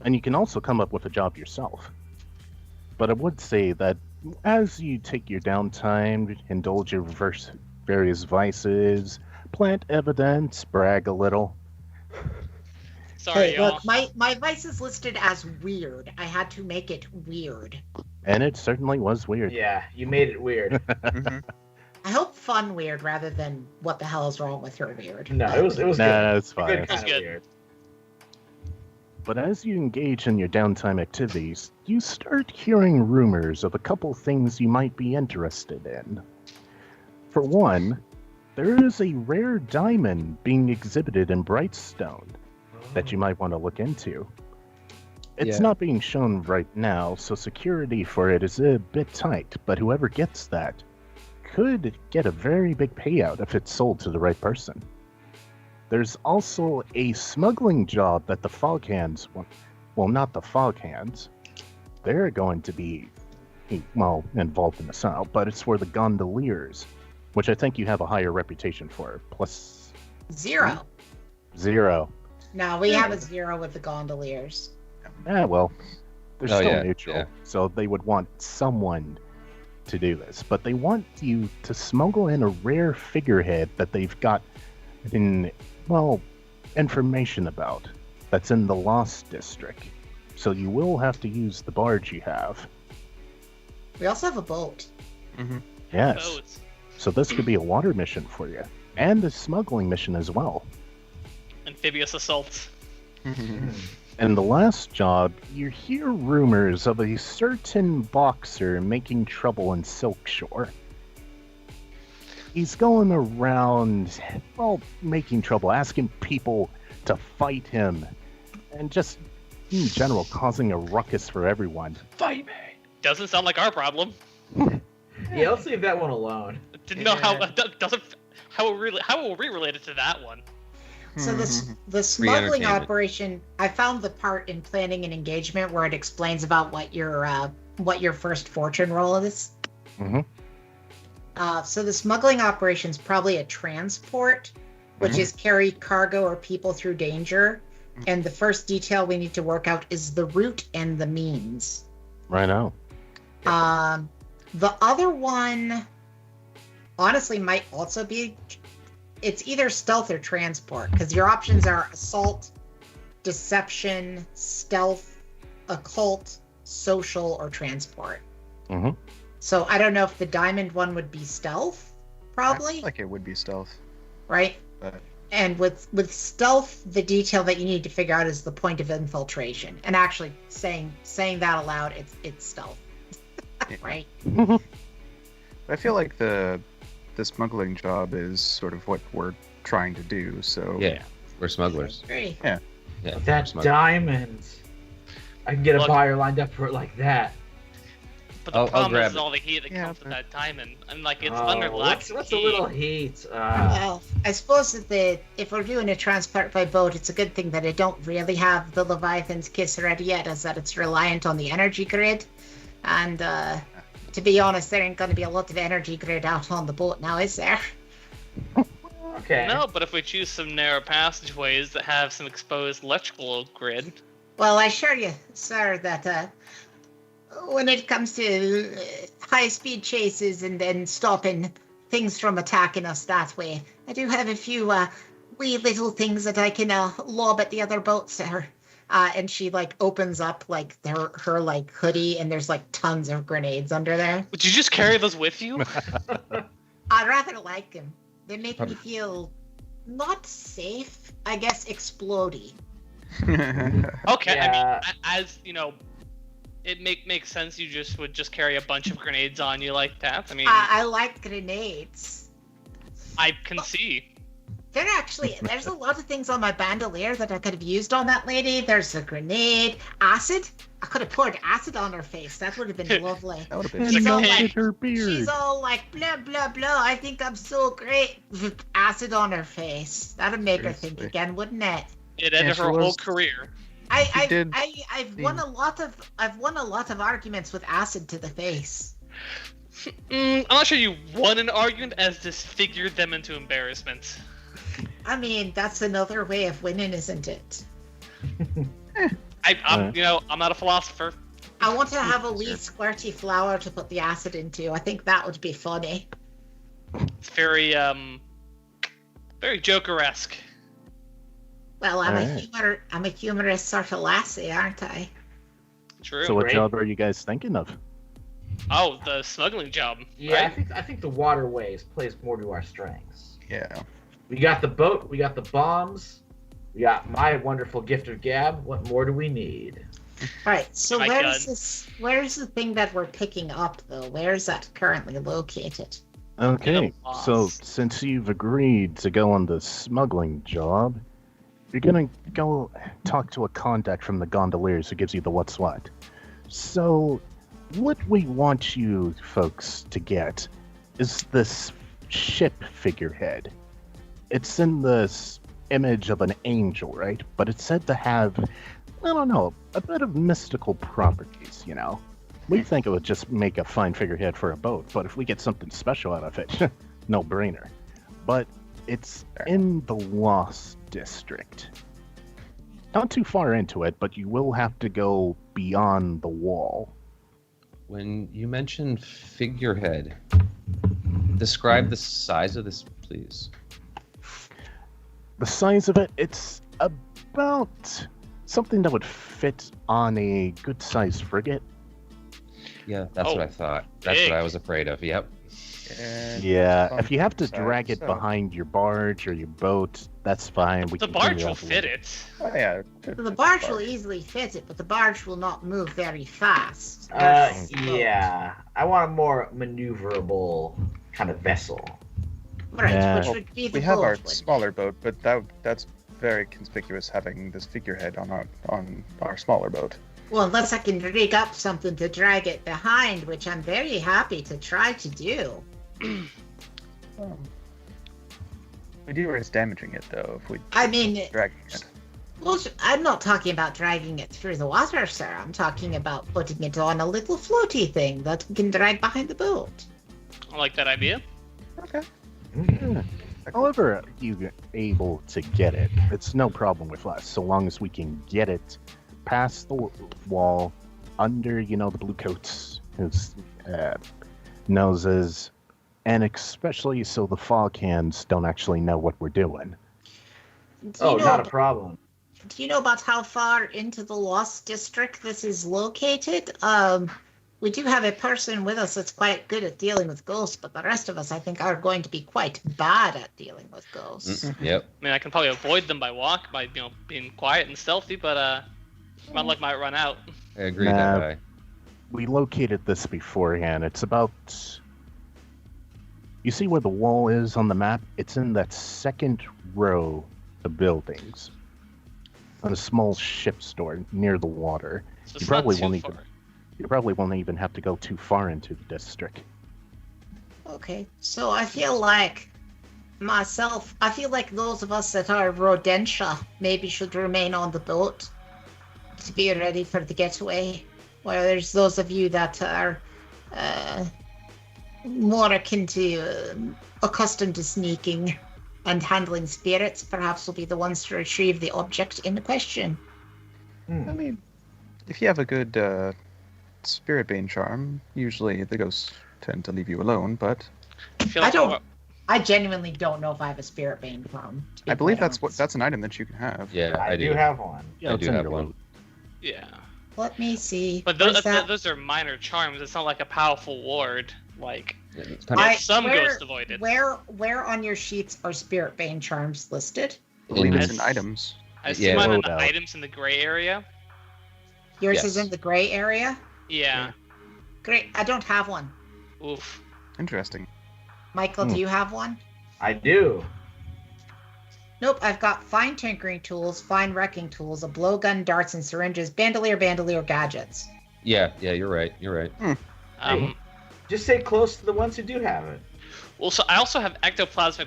And you can also come up with a job yourself. But I would say that as you take your downtime, indulge your various vices, plant evidence, brag a little. Sorry, Hey, y'all. look, my vice is listed as weird. I had to make it weird. And it certainly was weird. Yeah, you made it weird. Mhm. I hope fun weird rather than what the hell is wrong with her weird. No, it was good. Nah, it's A fine. good kind of good. weird. But as you engage in your downtime activities, you start hearing rumors of a couple things you might be interested in. For one, there is a rare diamond being exhibited in Brightstone that you might want to look into. It's Yeah. not being shown right now, so security for it is a bit tight, but whoever gets that could get a very big payout if it's sold to the right person. There's also a smuggling job that the Foghands want. Well, not the Foghands. They're going to be, well, involved in the sale, but it's for the gondoliers, which I think you have a higher reputation for. Plus 0. 0. No, we have a 0 with the gondoliers. Well, they're Oh, still yeah, neutral, yeah. so they would want someone to do this. But they want you to smuggle in a rare figurehead that they've got information about that's in the Lost District. So you will have to use the barge you have. We also have a boat. Mhm. Yes. Boats. So this could be a water mission for you, and a smuggling mission as well. Amphibious assault. Mhm. And the last job, you hear rumors of a certain boxer making trouble in Silkshore. He's going around, well, making trouble, asking people to fight him, and just, in general, causing a ruckus for everyone. Fight me. Doesn't sound like our problem. Yeah, let's leave that one alone. Didn't know how Yeah. doesn't how are we related to that one? So Mhm. the smuggling entertainment. operation, I found the part in planning and engagement where it explains about what your first fortune roll is. Mhm. So the smuggling operation is probably a transport, which is carry cargo or people through danger. And the first detail we need to work out is the route and the means. Right now. The other one, honestly, might also be. It's either stealth or transport, because your options are assault, deception, stealth, occult, social, or transport. Mhm. So I don't know if the diamond one would be stealth, I probably, feel like it would be stealth. right? But And with stealth, the detail that you need to figure out is the point of infiltration. And actually saying that aloud, it's stealth, right? I feel like the smuggling job is sort of what we're trying to do. So Yeah, we're smugglers. Agree. Yeah, we're That smugglers. diamond. I can get a Look. buyer lined up for it like that. But the I'll problem grab is it. all the heat that Yeah, comes with but- that diamond. And like it's Oh, underlapping what's a heat. little heat? Well, I suppose that if we're doing a transport by boat, it's a good thing that I don't really have the Leviathan's kiss ready yet, as that it's reliant on the energy grid. And to be honest, there ain't going to be a lot of energy grid out on the boat now, is there? Okay. No, but if we choose some narrow passageways that have some exposed electrical grid, Well, I assure you, sir, that when it comes to high-speed chases and then stopping things from attacking us that way, I do have a few wee little things that I can lob at the other boats, sir. And she like opens up like her like hoodie, and there's like tons of grenades under there. would you just carry those with you? I rather like them. They make me Probably. feel not safe, I guess, explodey. Okay, I mean, Yeah. as you know, it makes sense. You would just carry a bunch of grenades on you like that. I mean, I like grenades. I can see. There's a lot of things on my bandolier that I could have used on that lady. There's a grenade, acid. I could have poured acid on her face. That would have been lovely. That would have been And She's all melted like- her beard. She's all like, blah, blah, blah. I think I'm so great. Acid on her face. That'd make her think Seriously. again, wouldn't it? It ended she her whole was- career. I've won a lot of arguments with acid to the face. I'm not sure you won an argument as disfigured them into embarrassment. I mean, that's another way of winning, isn't it? I'm not a philosopher. I want to have a wee squirty flower to put the acid into. I think that would be funny. It's very Joker-esque. Well, I'm a humorous sort of lassie, aren't I? True. So what Great. job are you guys thinking of? Oh, the smuggling job. Yeah, Right? I think the waterways plays more to our strengths. Yeah. We got the boat, we got the bombs, we got my wonderful gift of gab. What more do we need? All right. So My where's the thing that we're picking up, though? Where is that currently located? Okay, boss. so since you've agreed to go on the smuggling job, you're gonna go talk to a contact from the gondoliers who gives you the what's what. So, what we want you folks to get is this ship figurehead. It's in this image of an angel, right? But it's said to have, I don't know, a bit of mystical properties, you know? We think it would just make a fine figurehead for a boat, but if we get something special out of it, no brainer. But it's in the Lost District. Not too far into it, but you will have to go beyond the wall. When you mentioned figurehead, describe the size of this, please. The size of it, it's about something that would fit on a good-sized frigate. Yeah, that's what I thought. That's big. what I was afraid of. Yep. And Yeah, if you have to size, drag it so- behind your barge or your boat, that's fine. We The can barge clean will up a fit little. it. Oh yeah. So the barge will easily fit it, but the barge will not move very fast. Yeah. I want a more maneuverable kind of vessel. Right, Yeah. which would be the We have boat. our wouldn't it? smaller boat, but that's very conspicuous having this figurehead on our smaller boat. Well, unless I can rig up something to drag it behind, which I'm very happy to try to do. We do risk damaging it though if we I mean, drag it. well, I'm not talking about dragging it through the water, sir. I'm talking about putting it on a little floaty thing that we can drag behind the boat. I like that idea. Okay. Yeah. However you're able to get it, it's no problem with us, so long as we can get it past the wall, under, the blue coats, whose noses, and especially so the fog hands don't actually know what we're doing. Oh, not a problem. Do you know about how far into the Lost District this is located? We do have a person with us that's quite good at dealing with ghosts, but the rest of us, I think, are going to be quite bad at dealing with ghosts. Yep. I mean, I can probably avoid them by being quiet and stealthy, but my luck might run out. I agree Nah. that way. We located this beforehand. It's about... You see where the wall is on the map? It's in that second row of buildings. On a small ship store near the water. So You it's probably not won't too even- far. You probably won't even have to go too far into the district. Okay, so I feel like those of us that are rodentia maybe should remain on the boat to be ready for the getaway. While there's those of you that are more akin to accustomed to sneaking and handling spirits, perhaps will be the ones to retrieve the object in question. I mean, if you have a good spirit bane charm, usually the ghosts tend to leave you alone. But I feel I like don't. I genuinely don't know if I have a spirit bane charm. to be I believe quite that's honest. that's an item that you can have. Yeah, I do have one. I it's do in have your one. loot. Yeah. Let me see. But Where's that? those are minor charms. It's not like a powerful ward. Like, It's kind of, I- some where- ghost avoided. Where on your sheets are spirit bane charms listed? I believe it's in Yes. items. I see Yeah. mine in Loadout. the items in the gray area. Yours Yes. is in the gray area? Yeah. Great. I don't have one. Oof. Interesting. Michael, do you have one? I do. Nope, I've got fine tinkering tools, fine wrecking tools, a blowgun, darts, and syringes, bandolier gadgets. yeah, you're right. You're right. Just stay close to the ones who do have it. Well, so I also have ectoplasmic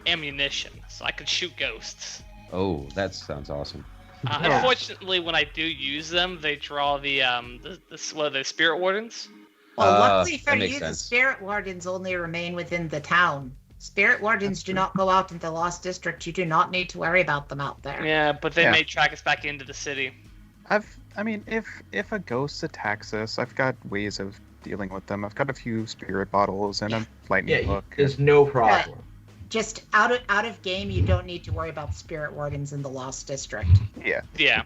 ammunition, so I could shoot ghosts. Oh, that sounds awesome. Yeah. Unfortunately, when I do use them, they draw the spirit wardens. Well, luckily for that makes you, the sense. spirit wardens only remain within the town. Spirit wardens do not go out into the Lost District. You do not need to worry about them out there. Yeah, but they Yeah. may track us back into the city. I mean, if a ghost attacks us, I've got ways of dealing with them. I've got a few spirit bottles and a lightning Yeah, hook. there's no problem. Just out of game, you don't need to worry about spirit wardens in the Lost District. Yeah. Yeah.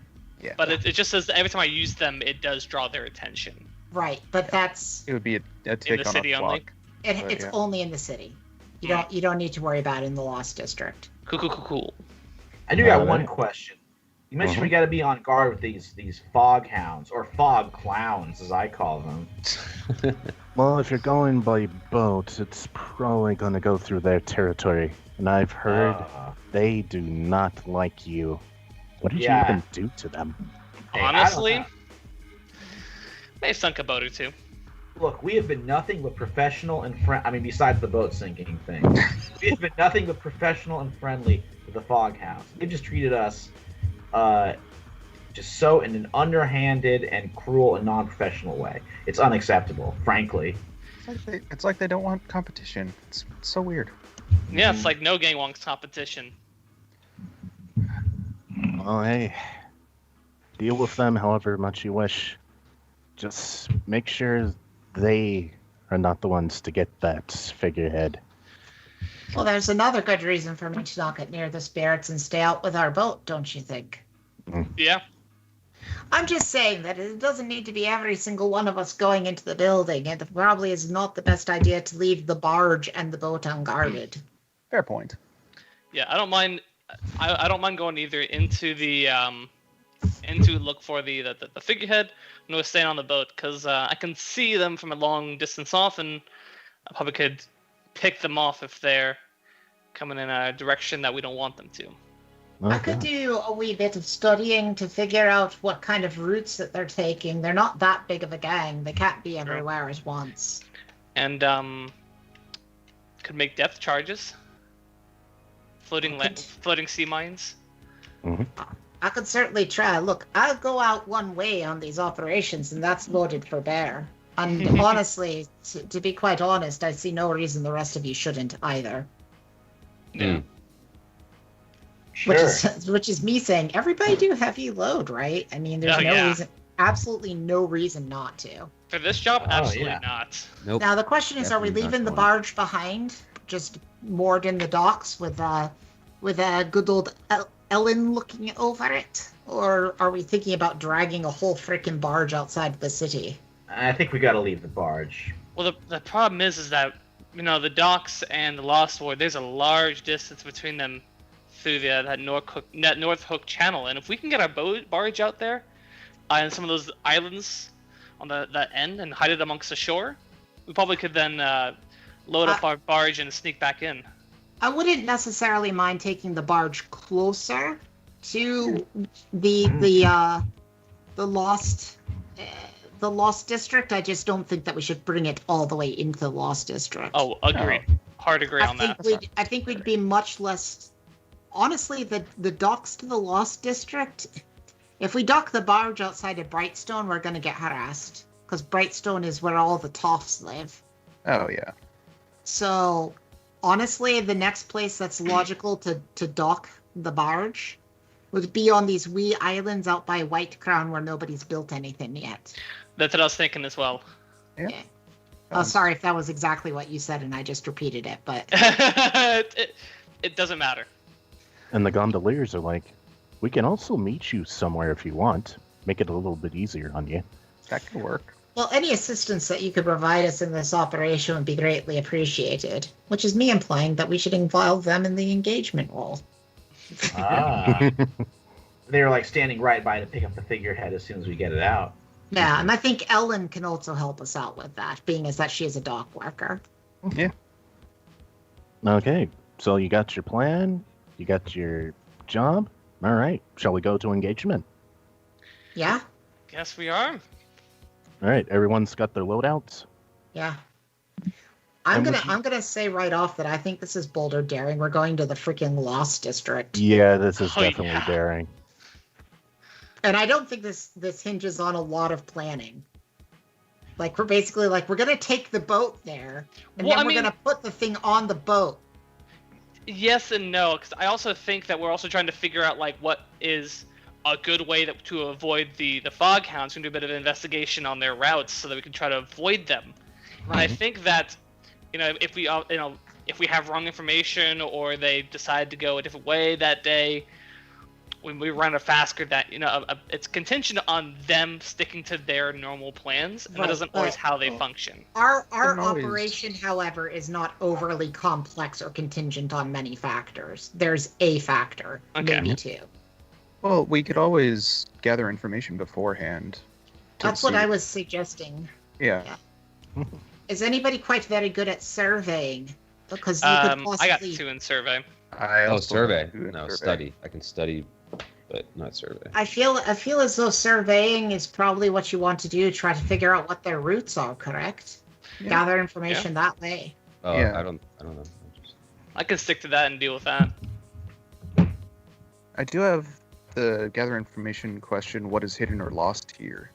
But it just says every time I use them, it does draw their attention. Right, but that's It would be a take the on city a only? flock. it's yeah. only in the city. You don't need to worry about it in the Lost District. Cool. I do got Alright. one question. You mentioned we got to be on guard with these fog hounds, or fog clowns, as I call them. Well, if you're going by boat, it's probably going to go through their territory. And I've heard they do not like you. What did you Yeah. even do to them? Hey, I don't Honestly, know. may have sunk a boat or two. Look, we have been nothing but professional and besides the boat sinking thing, we have been nothing but professional and friendly with the fog hounds. They've just treated us, just so in an underhanded and cruel and non-professional way. It's unacceptable, frankly. It's like they don't want competition. It's so weird. Yeah, it's like no gang wants competition. Well, hey, deal with them however much you wish. Just make sure they are not the ones to get that figurehead. Well, there's another good reason for me to not get near the spirits and stay out with our boat, don't you think? Yeah. I'm just saying that it doesn't need to be every single one of us going into the building, and it probably is not the best idea to leave the barge and the boat unguarded. Fair point. Yeah, I don't mind. I don't mind going either into the into look for the figurehead, nor staying on the boat, because I can see them from a long distance off, and I probably could pick them off if they're coming in a direction that we don't want them to. I could do a wee bit of studying to figure out what kind of routes that they're taking. They're not that big of a gang. They can't be everywhere at once. And could make depth charges, floating sea mines. I could certainly try. Look, I'll go out one way on these operations, and that's loaded for bear. And honestly, to be quite honest, I see no reason the rest of you shouldn't either. Yeah. Sure. Which is me saying, everybody do heavy load, right? I mean, there's reason, absolutely no reason not to. For this job, absolutely yeah. not. Nope. Now the question is, are we Definitely not leaving the going. barge behind, just moored in the docks with a good old Ellen looking over it, or are we thinking about dragging a whole freaking barge outside the city? I think we got to leave the barge. Well, the problem is that the docks and the Lost Ward, there's a large distance between them through that North Hook channel, and if we can get our barge out there and some of those islands on that end and hide it amongst the shore, we probably could then load up our barge and sneak back in. I wouldn't necessarily mind taking the barge closer to the Lost District. I just don't think that we should bring it all the way into the Lost District. Oh, agreed. Hard agree on that. I think we'd be much less. Honestly, the docks to the Lost District. If we dock the barge outside of Brightstone, we're going to get harassed because Brightstone is where all the toffs live. Oh yeah. So, honestly, the next place that's logical to dock the barge would be on these wee islands out by White Crown where nobody's built anything yet. That's what I was thinking as well. Yeah. Oh, sorry if that was exactly what you said and I just repeated it, but it doesn't matter. And the gondoliers are like, we can also meet you somewhere if you want. Make it a little bit easier on you. That could work. well, any assistance that you could provide us in this operation would be greatly appreciated, which is me implying that we should involve them in the engagement role. They were like standing right by to pick up the figurehead as soon as we get it out. Yeah, and I think Ellen can also help us out with that, being as that she is a dock worker. Yeah. Okay, so you got your plan, you got your job. All right, shall we go to engagement? Yeah? Guess we are. All right, everyone's got their loadouts. Yeah. I'm And gonna say right off that I think this is Boulder Daring. We're going to the freaking Lost District. Yeah, this is Oh, definitely yeah. daring. And I don't think this hinges on a lot of planning. Like, we're basically like, we're gonna take the boat there, and then we're gonna put the thing on the boat. Yes and no, because I also think that we're also trying to figure out like what is a good way to avoid the foghounds. We can do a bit of investigation on their routes so that we can try to avoid them. And I think that, if we if we have wrong information or they decide to go a different way that day, when we run a faster, that it's contingent on them sticking to their normal plans, and that isn't always how they function. Our operation, however, is not overly complex or contingent on many factors. There's a factor, maybe two. Well, we could always gather information beforehand. That's what I was suggesting. Yeah. Is anybody quite very good at surveying? Because you could possibly... I got 2 in survey. Survey. No, study. I can study, but not survey. I feel as though surveying is probably what you want to do, try to figure out what their routes are, correct? Yeah. Gather information that way. Oh, yeah. I don't know. I can stick to that and deal with that. I do have the gather information question, what is hidden or lost here?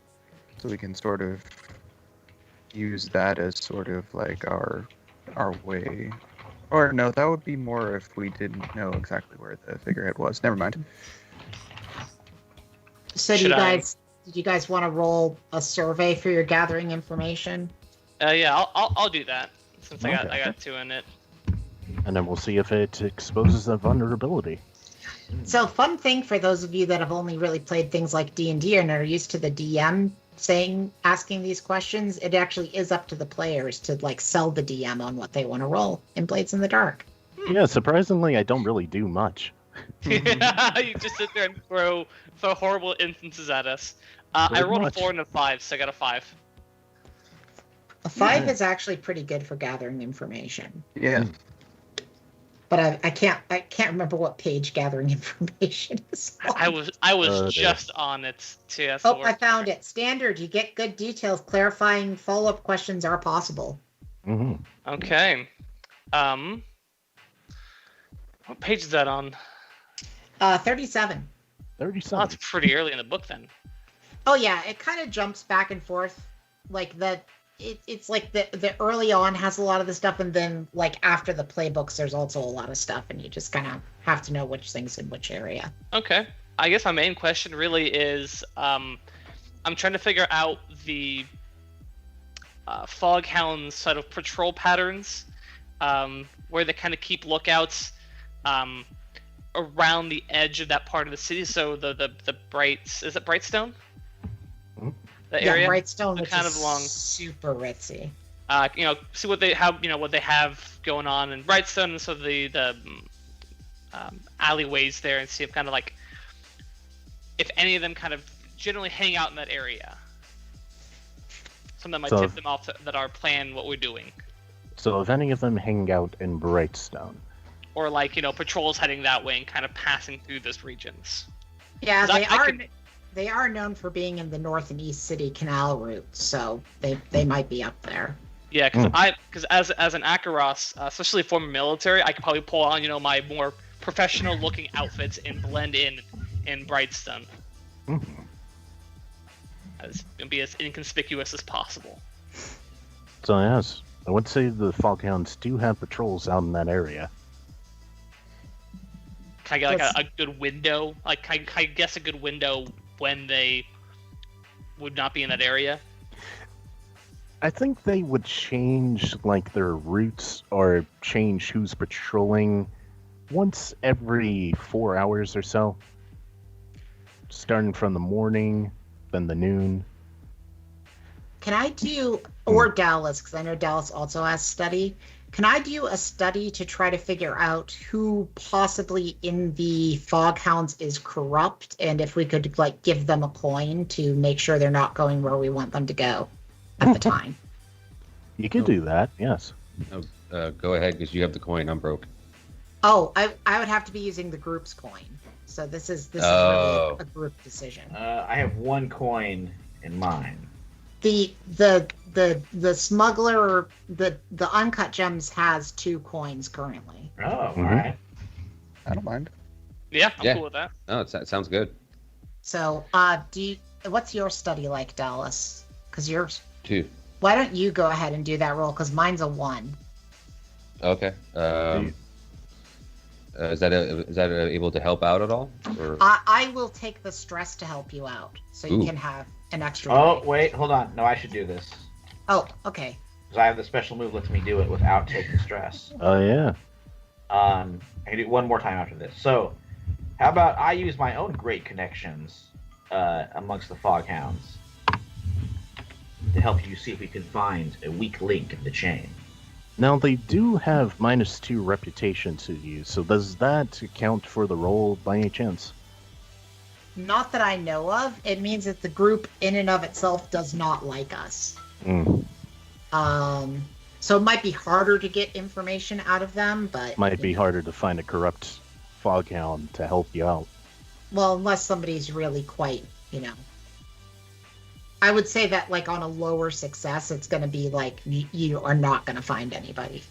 So we can sort of use that as sort of like our way. Or no, that would be more if we didn't know exactly where the figurehead was. Never mind. So did you guys want to roll a survey for your gathering information? Yeah, I'll do that since I got 2 in it. And then we'll see if it exposes a vulnerability. So, fun thing for those of you that have only really played things like D&D and are used to the DM asking these questions, it actually is up to the players to like sell the DM on what they want to roll in Blades in the Dark. Yeah, surprisingly, I don't really do much. You just sit there and throw horrible instances at us. I rolled a 4 and a 5, so I got a 5. A 5 is actually pretty good for gathering information. Yeah. But I can't remember what page gathering information is on. I was just on it too. I found it. Standard. You get good details. Clarifying follow-up questions are possible. Mm-hmm. Okay. What page is that on? 37. 37. Oh, that's pretty early in the book then. Oh yeah, it kind of jumps back and forth. Like it's like the early on has a lot of the stuff, and then like after the playbooks there's also a lot of stuff, and you just kind of have to know which things in which area. Okay. I guess my main question really is I'm trying to figure out the Foghound's sort of patrol patterns, where they kind of keep lookouts around the edge of that part of the city. So the is it Brightstone? The area? Brightstone, which kind is of long, super ritzy. See what they have going on in Brightstone, and so the alleyways there, and see if kind of like if any of them kind of generally hang out in that area. Something that might tip them off that our plan, what we're doing. So if any of them hang out in Brightstone, or like patrols heading that way and kind of passing through those regions. Yeah, they are known for being in the North and East City Canal route, so they might be up there. Yeah, because as an Akaros, especially former military, I could probably pull on my more professional looking outfits and blend in Brightstone. And be as inconspicuous as possible. So yes, I would say the Foghounds do have patrols out in that area. Can I get like a good window? Like, can I guess a good window when they would not be in that area? I think they would change like their routes or change who's patrolling once every 4 hours or so. Starting from the morning, then the noon. Can I do, or Dallas, because I know Dallas also has study. Can I do a study to try to figure out who possibly in the Foghounds is corrupt, and if we could like give them a coin to make sure they're not going where we want them to go at the time? You could do that, yes. No, go ahead, because you have the coin. I'm broke. Oh, I would have to be using the group's coin. So this is really a group decision. I have 1 coin in mine. The smuggler, the uncut gems has 2 coins currently. Oh, all right. I don't mind. Yeah, I'm cool with that. No, it sounds good. So, what's your study like, Dallas? Because yours. 2. Why don't you go ahead and do that roll? Because mine's a 1. Okay. Is that able to help out at all? Or... I will take the stress to help you out, so you Ooh. can have an extra. Oh, die. wait, hold on. No, I should do this. Oh, okay. Because I have the special move lets me do it without taking stress. Oh yeah. I can do it one more time after this. So, how about I use my own great connections amongst the Foghounds to help you see if we can find a weak link in the chain. Now they do have -2 reputation to you, so does that account for the roll by any chance? Not that I know of. It means that the group in and of itself does not like us. Mm. So it might be harder to get information out of them, but Might be harder to find a corrupt foghound to help you out. well, unless somebody's really quite, I would say that like on a lower success, it's going to be like you are not going to find anybody.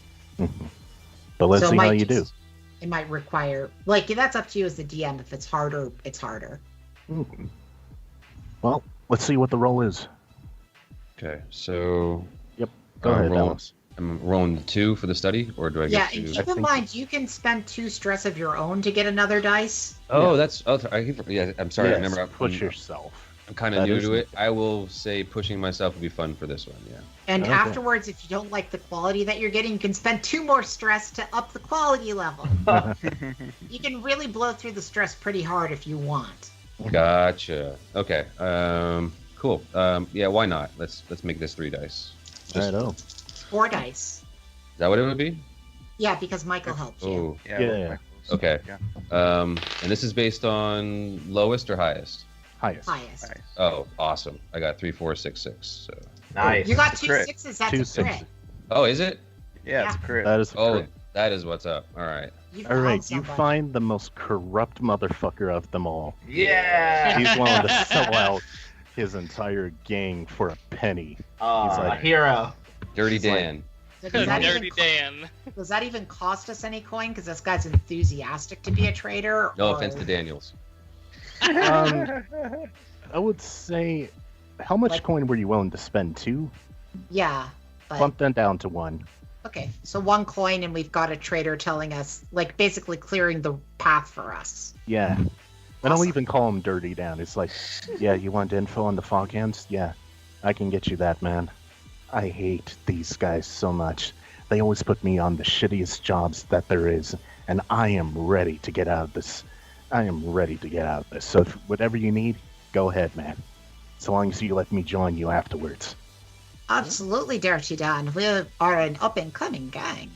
But let's So it see how might you do. just- It might require that's up to you as the DM. If it's harder, it's harder. Mhm. Well, let's see what the roll is. Okay, so Go ahead, roll. Alice. I'm rolling the 2 for the study, or do I Yeah, get and to? keep in think- mind you can spend 2 stress of your own to get another dice. Oh, Yeah. that's. Oh, yeah, I'm sorry. Yes, Remember, push yourself. I'm kind of That new is to it. the- I will say pushing myself will be fun for this one. Yeah. And Okay. afterwards, if you don't like the quality that you're getting, you can spend 2 more stress to up the quality level. You can really blow through the stress pretty hard if you want. Gotcha. Okay. Cool. Yeah. Why not? Let's make this 3 dice. Right, oh. 4 dice. Is that what it would be? Yeah, because Michael helped you. Oh. Yeah. Yeah, with yeah. Michael's. Okay. Yeah. And this is based on lowest or highest? Highest. Highest. Nice. Oh, awesome. I got 3, 4, 6, 6. So. Nice. You got It's a 2 crit. 6s, that's 2 a crit. sixes. Oh, is it? Yeah, it's a crit. That is Oh, correct. that is what's up. All right. You All found right, you somebody. find the most corrupt motherfucker of them all. Yeah. He's willing to sell out his entire gang for a penny. Oh, He's a like- hero. Dirty It's like- Dan. So does that Dirty even Dan. does that even cost us any coin? Because this guy's enthusiastic to be a trader. No or- offense to Daniels. I would say, how much Like- coin were you willing to spend? 2? Yeah, but Bump that down to 1. okay. So 1 coin, and we've got a trader telling us, like, basically clearing the path for us. Yeah. I don't Awesome. even call him Dirty Dan. It's like, yeah, you want info on the Foghands? Yeah, I can get you that, man. I hate these guys so much. They always put me on the shittiest jobs that there is, and I am ready to get out of this. So if, whatever you need, go ahead, man. So long as you let me join you afterwards. Absolutely, Dirty Dan. We are an up-and-coming gang.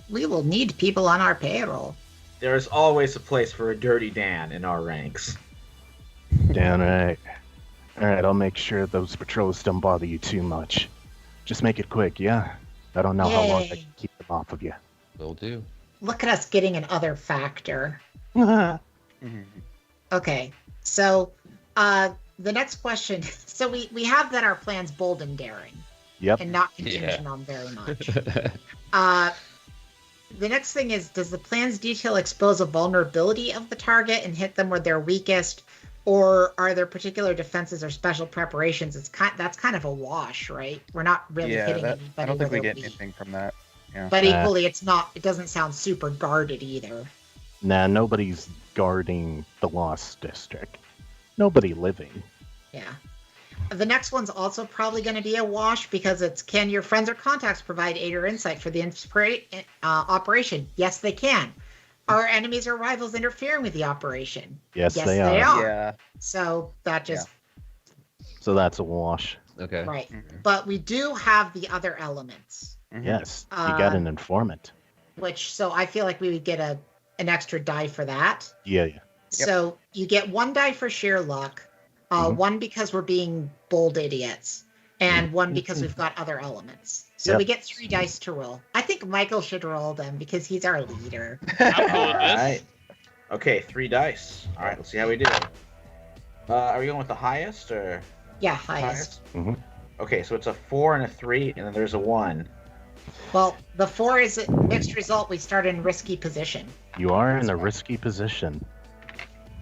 We will need people on our payroll. There is always a place for a dirty Dan in our ranks. Damn right. Alright, I'll make sure those patrols don't bother you too much. Just make it quick, yeah? I don't know how long I Yay. can keep them off of you. Will do. Look at us getting an other factor. Mhm. Okay, so the next question. So we have that our plan's bold and daring, Yep. and not contingent on very much. The next thing is, does the plan's detail expose a vulnerability of the target and hit them where they're weakest, or are there particular defenses or special preparations? That's kind of a wash, right? We're not really Yeah, hitting that, anybody I don't think where we they're get weak. anything from that. Yeah. But Nah. equally, it doesn't sound super guarded either. Nah, nobody's guarding the Lost District. Nobody living. Yeah. The next one's also probably going to be a wash because it's, can your friends or contacts provide aid or insight for the operation? Yes, they can. Are enemies or rivals interfering with the operation? Yes, Yes, they they are. are. Yeah. So that just, So that's a wash. Okay. right. Mhm. But we do have the other elements, Mhm. Yes, you got Uh, an informant. which, so I feel like we would get an extra die for that. Yeah. Yep. So you get 1 die for sheer luck, Mhm. 1 because we're being bold idiots, and 1 because we've got other elements. So Yep. we get 3 dice to roll. I think Michael should roll them because he's our leader. I'm cool with All this. right. Okay, 3 dice. All right, let's see how we do. Are we going with the highest or Yeah, highest. Mhm. Okay, so it's a 4 and a 3, and then there's a 1. Well, the 4 is a mixed result. We start in risky position. You are in a risky position.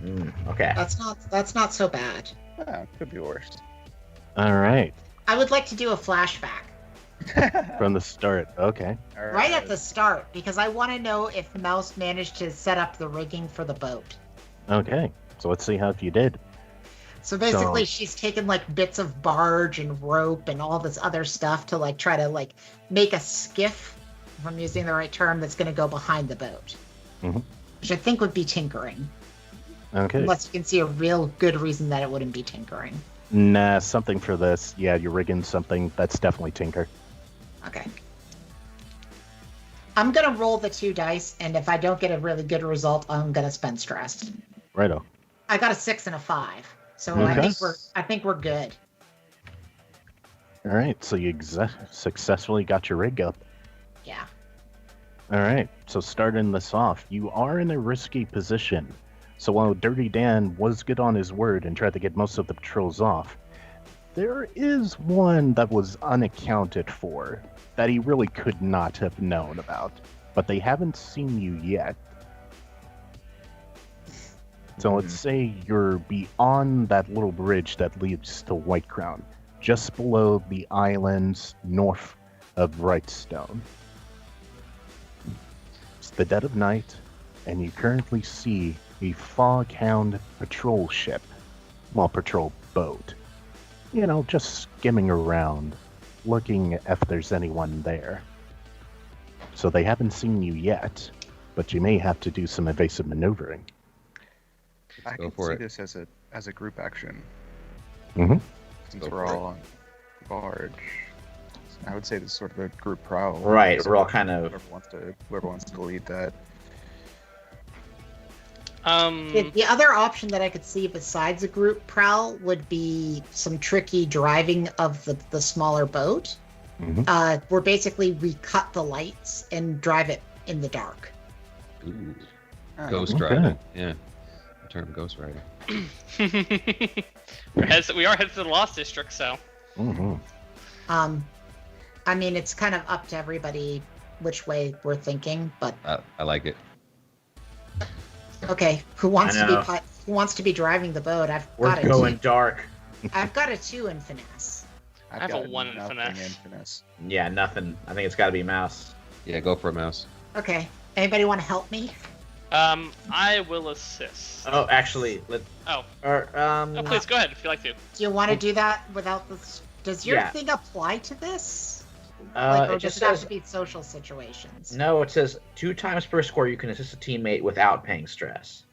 Okay. That's not so bad. Oh, could be worse. All right. I would like to do a flashback From the start. Okay. right at the start because I want to know if Mouse managed to set up the rigging for the boat. Okay. So let's see how you did. So basically, So- she's taken like bits of barge and rope and all this other stuff to like try to like make a skiff, if I'm using the right term, that's going to go behind the boat, Mhm. which I think would be tinkering, Okay. unless you can see a real good reason that it wouldn't be tinkering. Nah, something for this. Yeah, you're rigging something. That's definitely tinker. Okay. I'm going to roll the 2 dice, and if I don't get a really good result, I'm going to spend stress. Righto. I got a 6 and a 5, so Okay. I think we're good. All right. So you successfully got your rig up. Yeah. All right. So starting this off, you are in a risky position. So while Dirty Dan was good on his word and tried to get most of the patrols off, there is one that was unaccounted for that he really could not have known about. But they haven't seen you yet. So let's say you're beyond that little bridge that leads to White Crown, just below the islands north of Brightstone. It's the dead of night, and you currently see a Foghound patrol ship, well, patrol boat. You know, just skimming around, looking if there's anyone there. So they haven't seen you yet, but you may have to do some evasive maneuvering. I Go can for see it. this as a group action Mm-hmm. since Go we're for it. all on barge. I would say this is sort of a group prowl. Right, So we're all kind of. whoever wants to lead that. The other option that I could see besides a group prowl would be some tricky driving of the smaller boat, Mm-hmm. where basically we cut the lights and drive it in the dark. Ooh, Oh, ghost Okay. driving. Yeah. The term ghost rider. We are headed to the Lost District, so Mm-hmm. I mean, it's kind of up to everybody which way we're thinking, but I like it. okay, who wants I to be know. who wants to be driving the boat? We're going dark. I've got a 2 in finesse. I have a got 1 in nothing finesse. in finesse. Yeah, nothing. I think it's got to be Mouse. Yeah, go for a mouse. Okay, anybody want to help me? I will assist. Oh, actually, Oh, please go ahead if you like to. Do you want to do that without the? Does your Yeah. thing apply to this? Like, or it does just it have says to be social situations? no. It says 2 times per score you can assist a teammate without paying stress.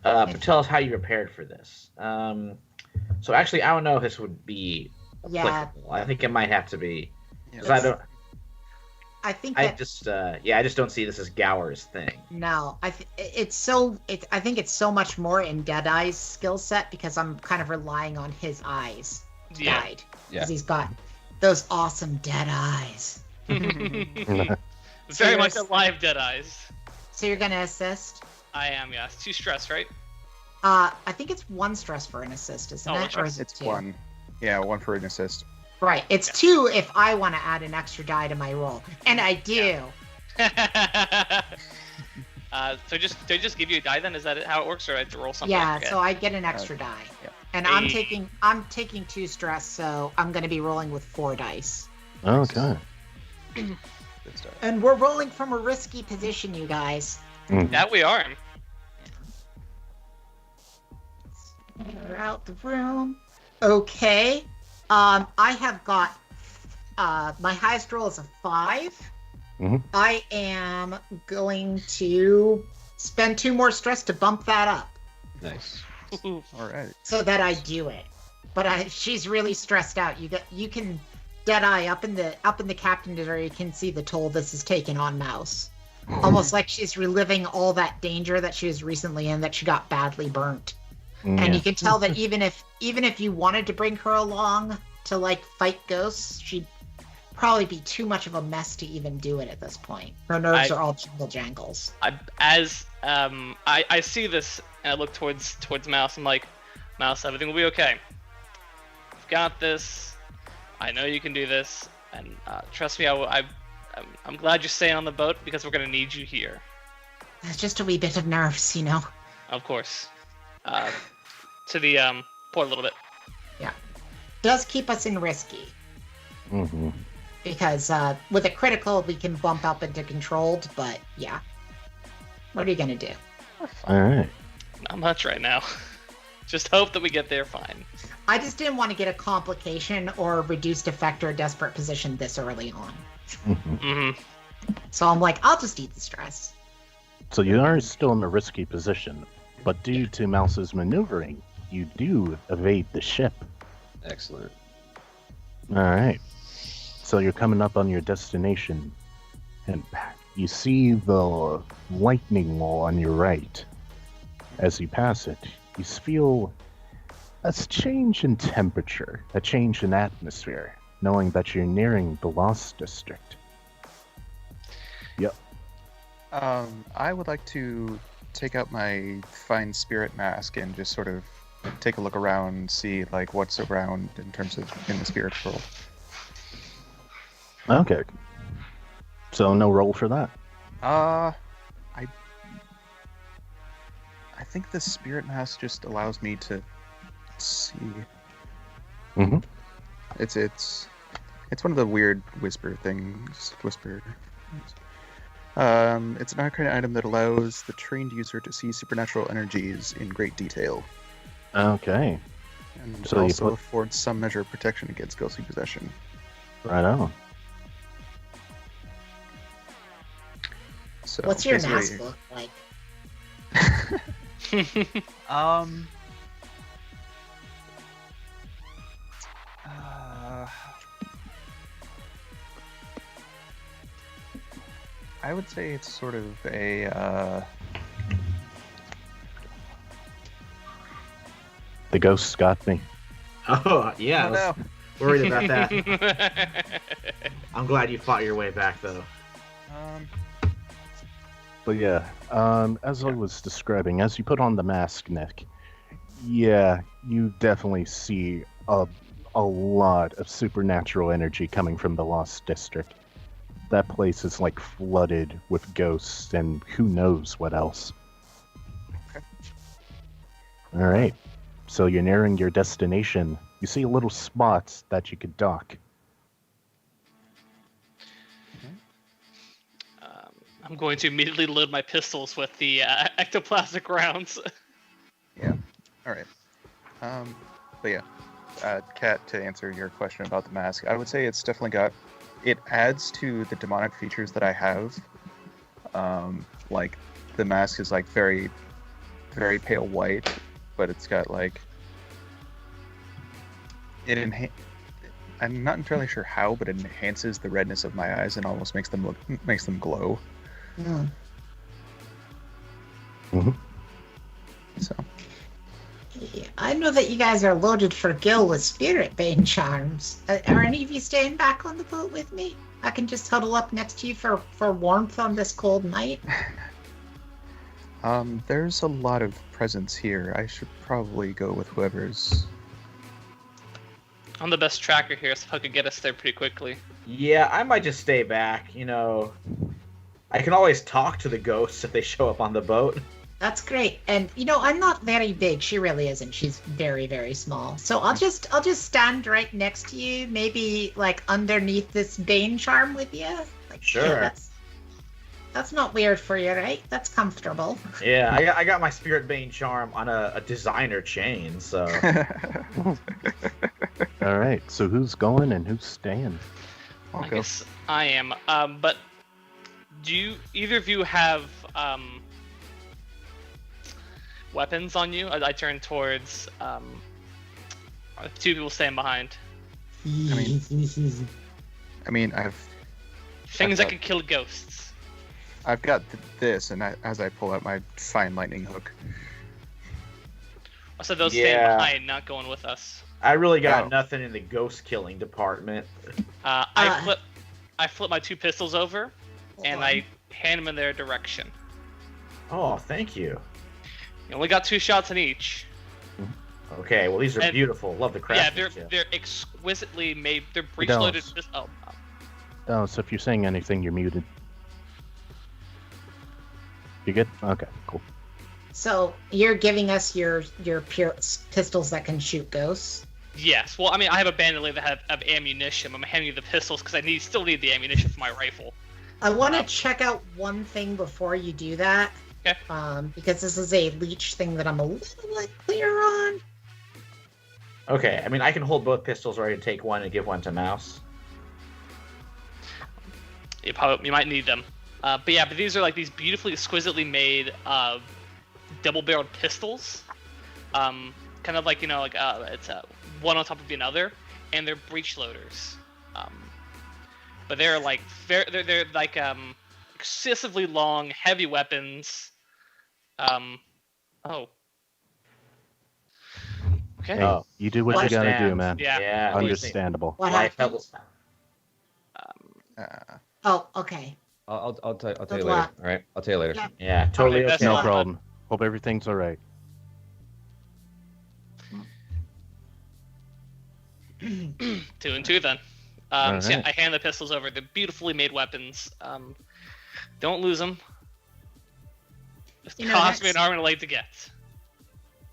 Okay. But tell us how you prepared for this. So actually, I don't know if this would be Yeah. applicable. I think it might have to be. Yeah, 'Cause I don't. I think I that just don't see this as Gower's thing. no. I think it's so much more in Deadeye's skill set because I'm kind of relying on his eyes to Yeah. guide Yeah. because he's got those awesome dead eyes. Very much alive, dead eyes. So you're gonna assist? I am, yes. 2 stress, right? I think it's 1 stress for an assist, isn't Oh, it? one Or stress. is it It's 2? 1. Yeah, 1 for an assist. Right. It's 2 if I want to add an extra die to my roll, and I do. So do I just give you a die then? Is that how it works, or I have to roll something? Yeah. Okay. So I get an extra die, yeah. and I'm taking 2 stress, so I'm going to be rolling with 4 dice. Okay. Good stuff. And we're rolling from a risky position, you guys. Mhm. That we are. We're out the room. Okay. I have got my highest roll is a 5. Mhm. I am going to spend 2 more stress to bump that up Nice. All right. so that I do it. But she's really stressed out. You can Deadeye up in the captain's area. You can see the toll this has taken on Mouse. Almost like she's reliving all that danger that she was recently in, that she got badly burnt. And Yeah. you can tell that even if you wanted to bring her along to like fight ghosts, she'd probably be too much of a mess to even do it at this point. Her nerves are all jingle jangles. I see this and I look towards Mouse. I'm like, Mouse, everything will be okay. You've got this. I know you can do this, and trust me, I'm glad you're staying on the boat because we're gonna need you here. It's just a wee bit of nerves, you know. Of course. to the port a little bit. Does keep us in risky. Mm-hmm. Because with a critical, we can bump up into controlled, but yeah. What are you going to do? All right. Not much right now. Just hope that we get there fine. I just didn't want to get a complication or a reduced effect or a desperate position this early on. Mm-hmm. Mm-hmm. So I'm like, I'll just eat the stress. So you are still in a risky position, but due to Mouse's maneuvering, you do evade the ship. Excellent. All right. So you're coming up on your destination, and you see the lightning wall on your right. As you pass it, you feel a change in temperature, a change in atmosphere, knowing that you're nearing the Lost District. Yep. I would like to take out my fine spirit mask and just sort of take a look around, see like what's around in terms of in the spirit world. Okay. So no roll for that. I think the spirit mask just allows me to see. Mm-hmm. It's one of the weird whisper things. It's an arcane item that allows the trained user to see supernatural energies in great detail, Okay. and So you also put- affords some measure of protection against ghostly possession. Right on. So What's your basically- mask look like? Um. uh, I would say it's sort of a. The ghosts got me. Oh, yeah. I Oh, was no. worried about that. I'm glad you fought your way back, though. But yeah, as I was describing, as you put on the mask, Nick, yeah, you definitely see a lot of supernatural energy coming from the Lost District. That place is like flooded with ghosts and who knows what else. Okay. All right, so you're nearing your destination. You see little spots that you could dock. I'm going to immediately load my pistols with the ectoplasmic rounds. All right. But yeah, Kat, to answer your question about the mask, I would say it's definitely got. It adds to the demonic features that I have. Like the mask is like very, very pale white, but it's got like I'm not entirely sure how, but it enhances the redness of my eyes and almost makes them glow. Hmm. Mhm. So Yeah, I know that you guys are loaded for Gil with spirit bane charms. Are any of you staying back on the boat with me? I can just huddle up next to you for warmth on this cold night. there's a lot of presence here. I should probably go with whoever's. I'm the best tracker here, so I could get us there pretty quickly. Yeah, I might just stay back. You know, I can always talk to the ghosts if they show up on the boat. That's great. And I'm not very big. She really isn't. She's very, very small. So I'll just stand right next to you, maybe like underneath this Bane charm with you. Like, Sure. That's not weird for you, right? That's comfortable. Yeah, I got my Spirit Bane charm on a designer chain, so. All right, so who's going and who's staying? I'll I go. guess I am. But do either of you have weapons on you? I turn towards two people staying behind. I mean, I've Things that got- can kill ghosts. I've got this, and as I pull out my fine lightning hook. So those Yeah. staying behind, not going with us. I really got Oh. nothing in the ghost killing department. I flip my two pistols over, and I hand them in their direction. Oh, thank you. You only got 2 shots in each. Okay, well these are And- beautiful. Love the Yeah, craftsmanship. they're exquisitely made. They're breech Don't. loaded. Oh, so if you're saying anything, you're muted. You good? Okay, cool. So you're giving us your pure pistols that can shoot ghosts. Yes. Well, I mean, I have a bandolier that have ammunition. I'm handing you the pistols because still need the ammunition for my rifle. I want to check out one thing before you do that. Okay. Because this is a leech thing that I'm a little unclear on. Okay, I mean, I can hold both pistols, or I can take one and give one to Mouse. You might need them. But these are like these beautifully, exquisitely made double-barreled pistols. Kind of like it's one on top of another, and they're breech loaders. But they're like they're like excessively long, heavy weapons. Oh. Okay. Hey, you do what you gotta do, Understand. man. Yeah. Understandable. What Life happened? helps. Oh, okay. I'll tell you Good later. luck. All right, I'll tell you later. Yeah. Yeah, totally Okay, that's okay. No fine. problem. Hope everything's all right. 2 and 2 then. All So yeah, right. I hand the pistols over. They're beautifully made weapons. Don't lose them. Just You know, cost me an next- arm and a leg to get.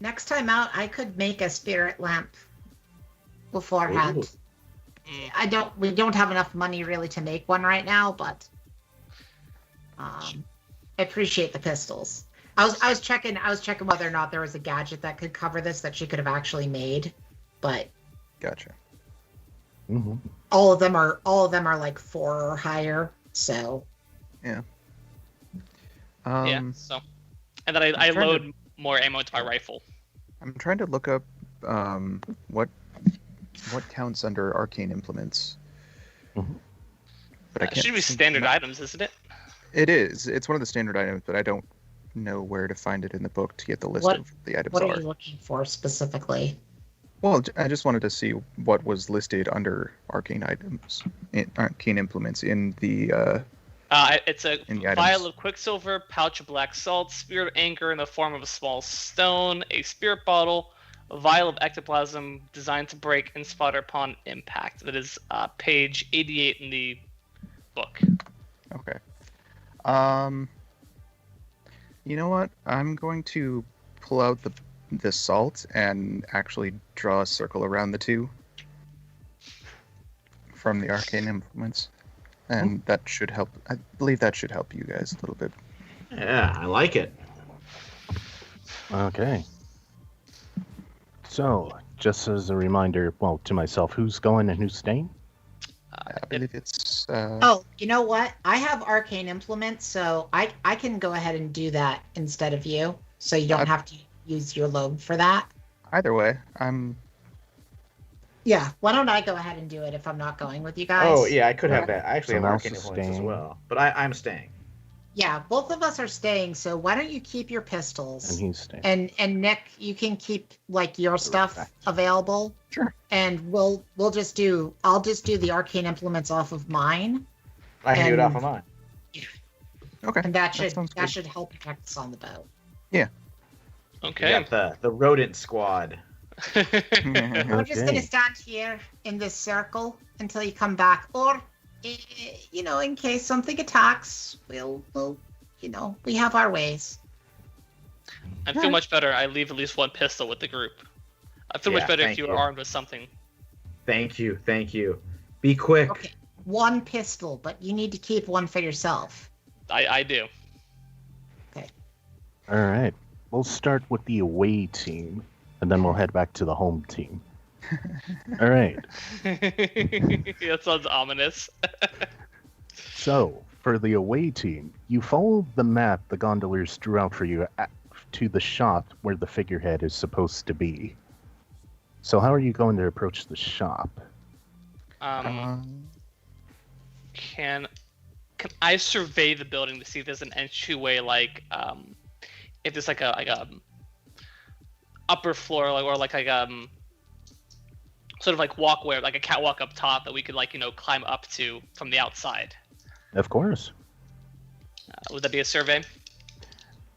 Next time out, I could make a spirit lamp beforehand. Mm. We don't have enough money really to make one right now, but I appreciate the pistols. I was checking whether or not there was a gadget that could cover this that she could have actually made, but Gotcha. Mm-hmm. all of them are like 4 or higher. So Yeah. Um, So, and then I I'm trying load more ammo into my rifle. I'm trying to look up what counts under arcane implements. Mhm. But I It can't. should be seem to standard find- items, isn't it? It is. It's one of the standard items, but I don't know where to find it in the book to get the list What- of the items what are are. you looking for specifically? Well, I just wanted to see what was listed under arcane items, arcane implements in the. It's a In the vial items. of quicksilver, pouch of black salt, spirit anchor in the form of a small stone, a spirit bottle, a vial of ectoplasm designed to break and sputter upon impact. That is page 88 in the book. Okay. You know what? I'm going to pull out the salt and actually draw a circle around the two from the arcane implements, and that should help. I believe that should help you guys a little bit. Yeah, I like it. Okay. So, just as a reminder, well, to myself, who's going and who's staying? I believe it's. Oh, you know what? I have arcane implements, so I can go ahead and do that instead of you, so you don't have to use your load for that. Either way, I'm. Yeah, why don't I go ahead and do it if I'm not going with you guys? Oh, yeah, I could have that. I actually So have Mouse arcane is influence as staying. well. But I'm staying. Yeah, both of us are staying, so why don't you keep your pistols? And he's staying. And Nick, you can keep like your stuff available. Sure. And I'll just do the arcane implements off of mine, I can do it off And- of mine. Okay. and that sounds good. should help protect us on the boat. Okay. You got the rodent squad. I'm just Okay. gonna stand here in this circle until you come back, or in case something attacks, we'll we have our ways. I feel much better. I leave at least one pistol with the group. I feel Yeah, much better if thank you were you. armed with something. Thank you. Be quick. Okay, one pistol, but you need to keep one for yourself. I do. All right. We'll start with the away team, and then we'll head back to the home team. All right. That sounds ominous. So, for the away team, you follow the map the gondoliers drew out for you to the shop where the figurehead is supposed to be. So, how are you going to approach the shop? Can I survey the building to see if there's an entryway, if there's like a upper floor, or like sort of like walkway, like a catwalk up top that we could climb up to from the outside? Of course. Would that be a survey?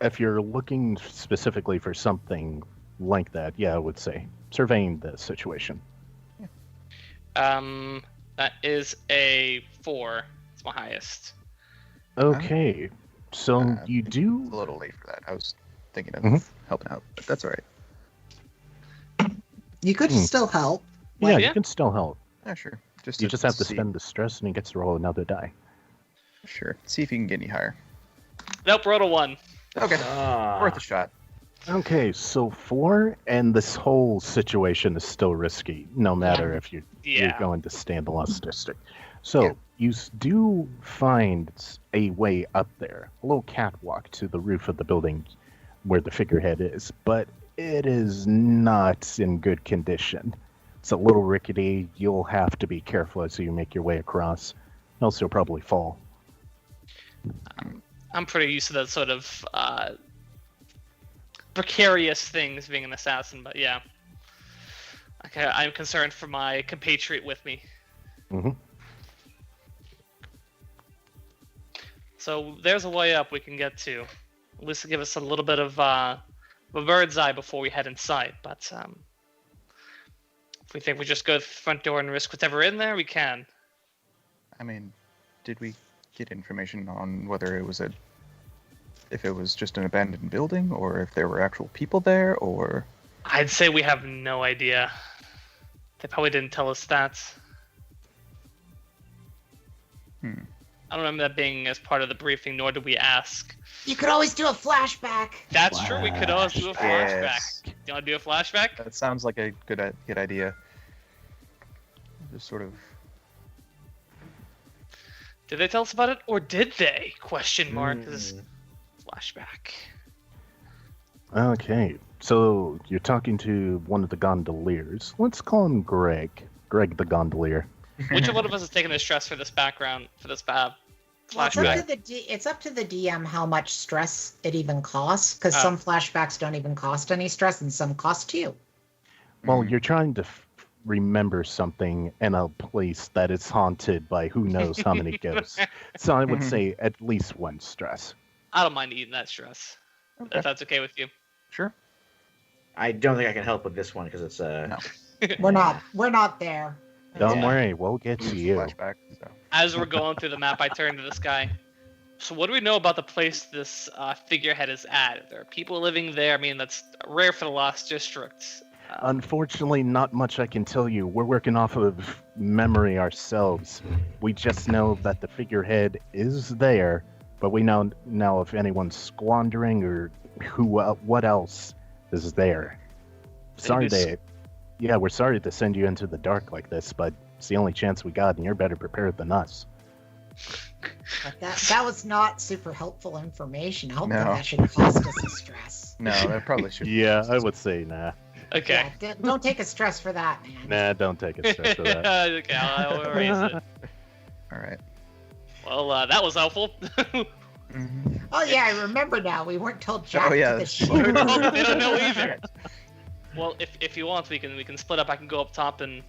If you're looking specifically for something like that, yeah, I would say surveying the situation. That is a 4. It's my highest. Okay. So, you It's do a little late for that. I was thinking of Mhm. helping out, but that's all right. You could still help. Yeah, yeah. you can still help. Yeah, sure. You just have to see, spend the stress, and he gets to roll another die. Sure. See if you can get any higher. Nope, rolled a 1. Okay. Ah. Worth a shot. Okay, so 4, and this whole situation is still risky, no matter if you're Yeah. going to stay in the Lost District. So Yeah. you do find a way up there, a little catwalk to the roof of the building where the figurehead is, but it is not in good condition. It's a little rickety. You'll have to be careful as you make your way across, else you'll probably fall. I'm pretty used to that sort of precarious things being an assassin, but yeah. Okay, I'm concerned for my compatriot with me. Mhm. So there's a way up we can get to. At least to give us a little bit of a bird's eye before we head inside. But if we think we just go to the front door and risk whatever in there, we can. I mean, did we get information on whether it was if it was just an abandoned building, or if there were actual people there, or? I'd say we have no idea. They probably didn't tell us that. I don't remember that being as part of the briefing, nor did we ask. You could always do a flashback. That's true, we could always do a flashback. Yes. Do you want to do a flashback? That sounds like a good idea. Just sort of. Did they tell us about it, or did they? Question mark. Is flashback. Okay, so you're talking to one of the gondoliers. Let's call him Greg. Greg the gondolier. Which one of us is taking the stress for this background, for this Well, flashback? it's up to the DM how much stress it even costs, because Oh. some flashbacks don't even cost any stress, and some cost 2. Well, you're trying to remember something in a place that is haunted by who knows how many ghosts. So I would say at least 1 stress. I don't mind eating that stress, Okay. if that's okay with you. Sure. I don't think I can help with this one because it's No. We're not there. Don't Yeah. worry, we'll get to you. Flashback. So. As we're going through the map, I turn to this guy. So what do we know about the place this figurehead is at? There are people living there. I mean, that's rare for the Lost District. Unfortunately, not much I can tell you. We're working off of memory ourselves. We just know that the figurehead is there, but we don't know if anyone's squandering or what else is there. Sorry we're sorry to send you into the dark like this, but it's the only chance we got, and you're better prepared than us. That was not super helpful information. I hope No. that should cost us a stress. No, that probably should. Yeah, I would say nah. Okay. Yeah, don't take a stress for that, man. Nah, don't take it straight for that. Okay, I'll erase it. All right. Well, that was helpful. Oh yeah, I remember now. We weren't told jack Oh, yeah, to the that's shit. They don't know either. Well, if you want, we can split up. I can go up top and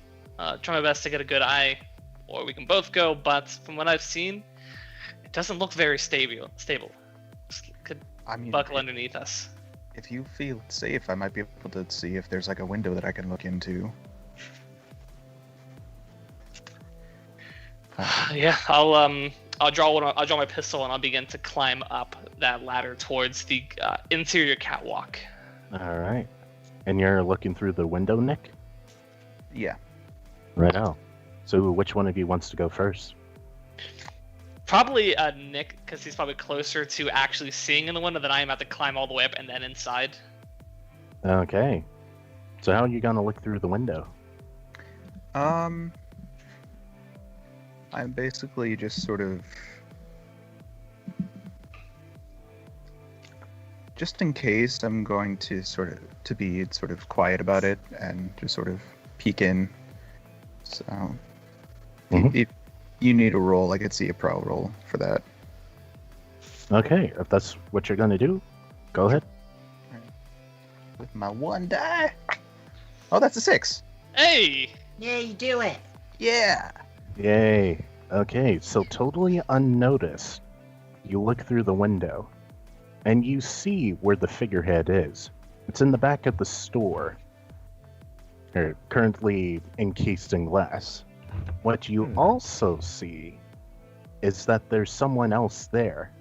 try my best to get a good eye, or we can both go. But from what I've seen, it doesn't look very stable. Just could I mean, buckle underneath us. if you feel safe, I might be able to see if there's like a window that I can look into. Yeah, I'll draw my pistol and I'll begin to climb up that ladder towards the interior catwalk. All right. And you're looking through the window, Nick? Yeah. Right out. So which one of you wants to go first? Probably Nick, because he's probably closer to actually seeing in the window than I am at to climb all the way up and then inside. Okay. So how are you going to look through the window? I'm basically just sort of, just in case, I'm going to be sort of quiet about it and just sort of peek in. So, if you need a roll, I could see a pro roll for that. Okay, if that's what you're going to do, go ahead. With my 1 die. Oh, that's a 6. Hey! Yeah, you do it. Yeah. Yay. Okay, so totally unnoticed, you look through the window, and you see where the figurehead is. It's in the back of the store, currently encased in glass. What you also see is that there's someone else there.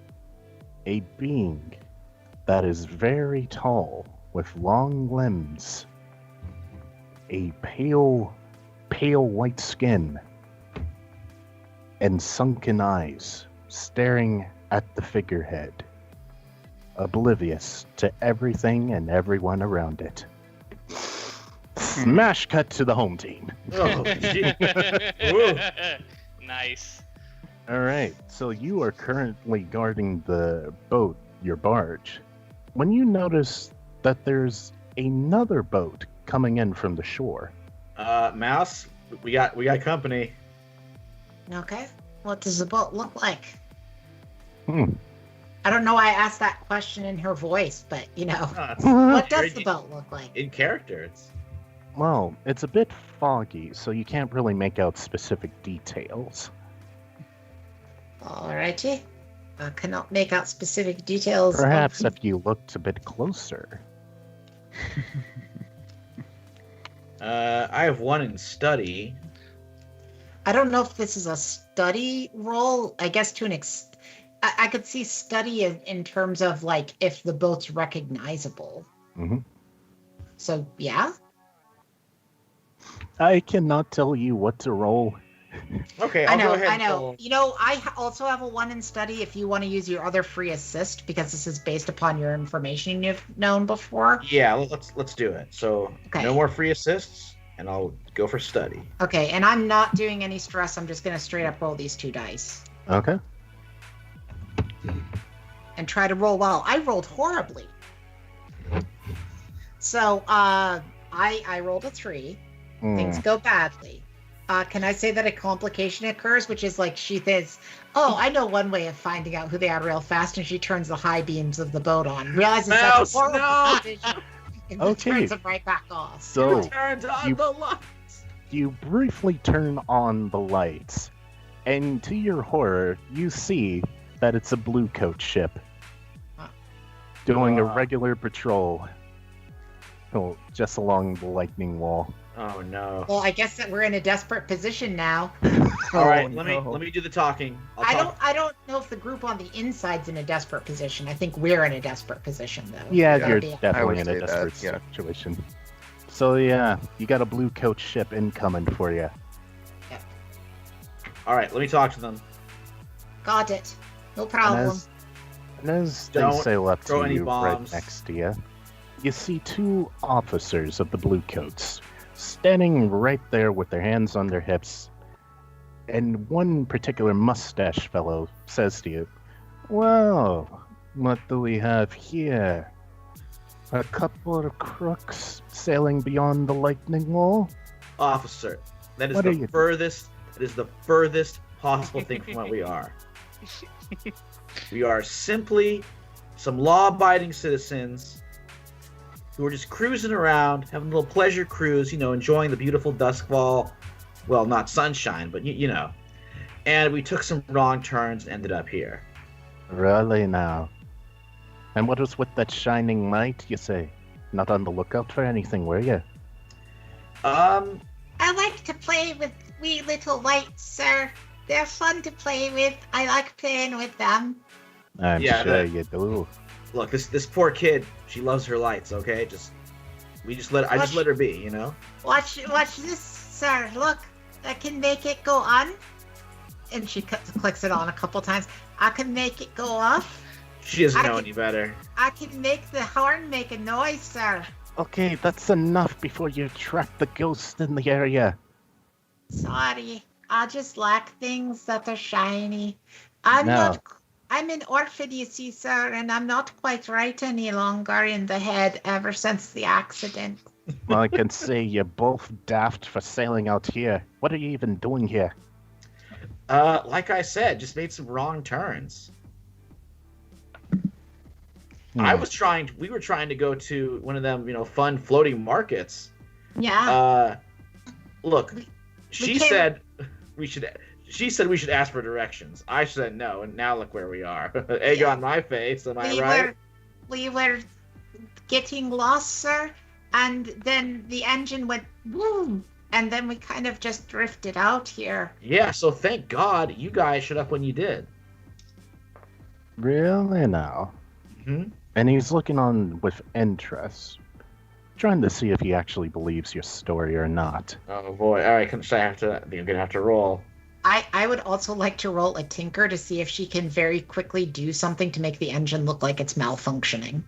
A being that is very tall with long limbs, a pale white skin, and sunken eyes, staring at the figurehead, oblivious to everything and everyone around it. Smash cut to the home team. Oh, gee. Nice. All right, so you are currently guarding the boat, your barge, when you notice that there's another boat coming in from the shore. Mouse, we got company. Okay. What does the boat look like? Hmm. I don't know why I asked that question in her voice, but Oh, what does the boat look like? in character? It's Well, it's a bit foggy, so you can't really make out specific details. Alrighty. I cannot make out specific details. Perhaps if you looked a bit closer. I have one in study. I don't know if this is a study role. I guess to an I could see study in terms of like if the boat's recognizable. Hmm. So yeah. I cannot tell you what to roll. Okay, I I'll know. go ahead. I and know. roll. I also have a 1 in study if you want to use your other free assist because this is based upon your information you've known before. Yeah, let's do it. So Okay. no more free assists, and I'll go for study. Okay, and I'm not doing any stress. I'm just gonna straight up roll these 2 dice Okay. and try to roll well. I rolled horribly. So I rolled a 3. Things go badly. Can I say that a complication occurs, which is like she says, "Oh, I know one way of finding out who they are real fast," and she turns the high beams of the boat on, realizes that's Mouse, a horrible no! decision, and Okay. turns them right back off. So Turns on you- the lights. you briefly turn on the lights, and to your horror, you see that it's a blue coat ship doing a Wow. regular patrol. Oh, just along the lightning wall. Oh no! Well, I guess that we're in a desperate position now. All right, Oh, let no. me do the talking. I don't know if the group on the inside's in a desperate position. I think we're in a desperate position, though. Yeah, Gotta you're be- I definitely would in say a that, desperate yeah. situation. So yeah, you got a blue coat ship incoming for you. All right, let me talk to them. Got it. No And problem. as they Don't sail up throw to any you, right bombs. next to you, you see 2 officers of the blue coats standing right there with their hands on their hips. And one particular mustache fellow says to you, "Well, what do we have here? A couple of crooks sailing beyond the lightning wall?" Officer, that is What are the you- furthest. That is the furthest possible thing from what we are. We are simply some law-abiding citizens who are just cruising around, having a little pleasure cruise, enjoying the beautiful dusk fall. Well, not sunshine, but you know. And we took some wrong turns and ended up here. Really now? And what was with that shining light, you say? Not on the lookout for anything, were you? Um, I like to play with wee little lights, sir. They're fun to play with. I like playing with them. I'm Yeah, sure that- you do. look, this poor kid, she loves her lights, okay? I just let her be, Watch this, sir. Look, I can make it go on. And she clicks it on a couple times. I can make it go off. She doesn't I know can- any better. I can make the horn make a noise, sir. Okay, that's enough before you trap the ghost in the area. Sorry. I just like things that are shiny. I'm an orphan, you see, sir, and I'm not quite right any longer in the head ever since the accident. Well, I can say you're both daft for sailing out here. What are you even doing here? Like I said, just made some wrong turns. We were trying to go to one of them, fun floating markets. Yeah. Look, she can't- said we should ask for directions. I said no, and now look where we are. Egg Yeah. on my face, am I we right? were getting lost, sir, and then the engine went boom, and then we kind of just drifted out here. Yeah, so thank God you guys showed up when you did. Really now? Hmm. And he's looking on with interest, trying to see if he actually believes your story or not. Oh boy! All right, should I have to? I think I'm gonna have to roll. I would also like to roll a tinker to see if she can very quickly do something to make the engine look like it's malfunctioning.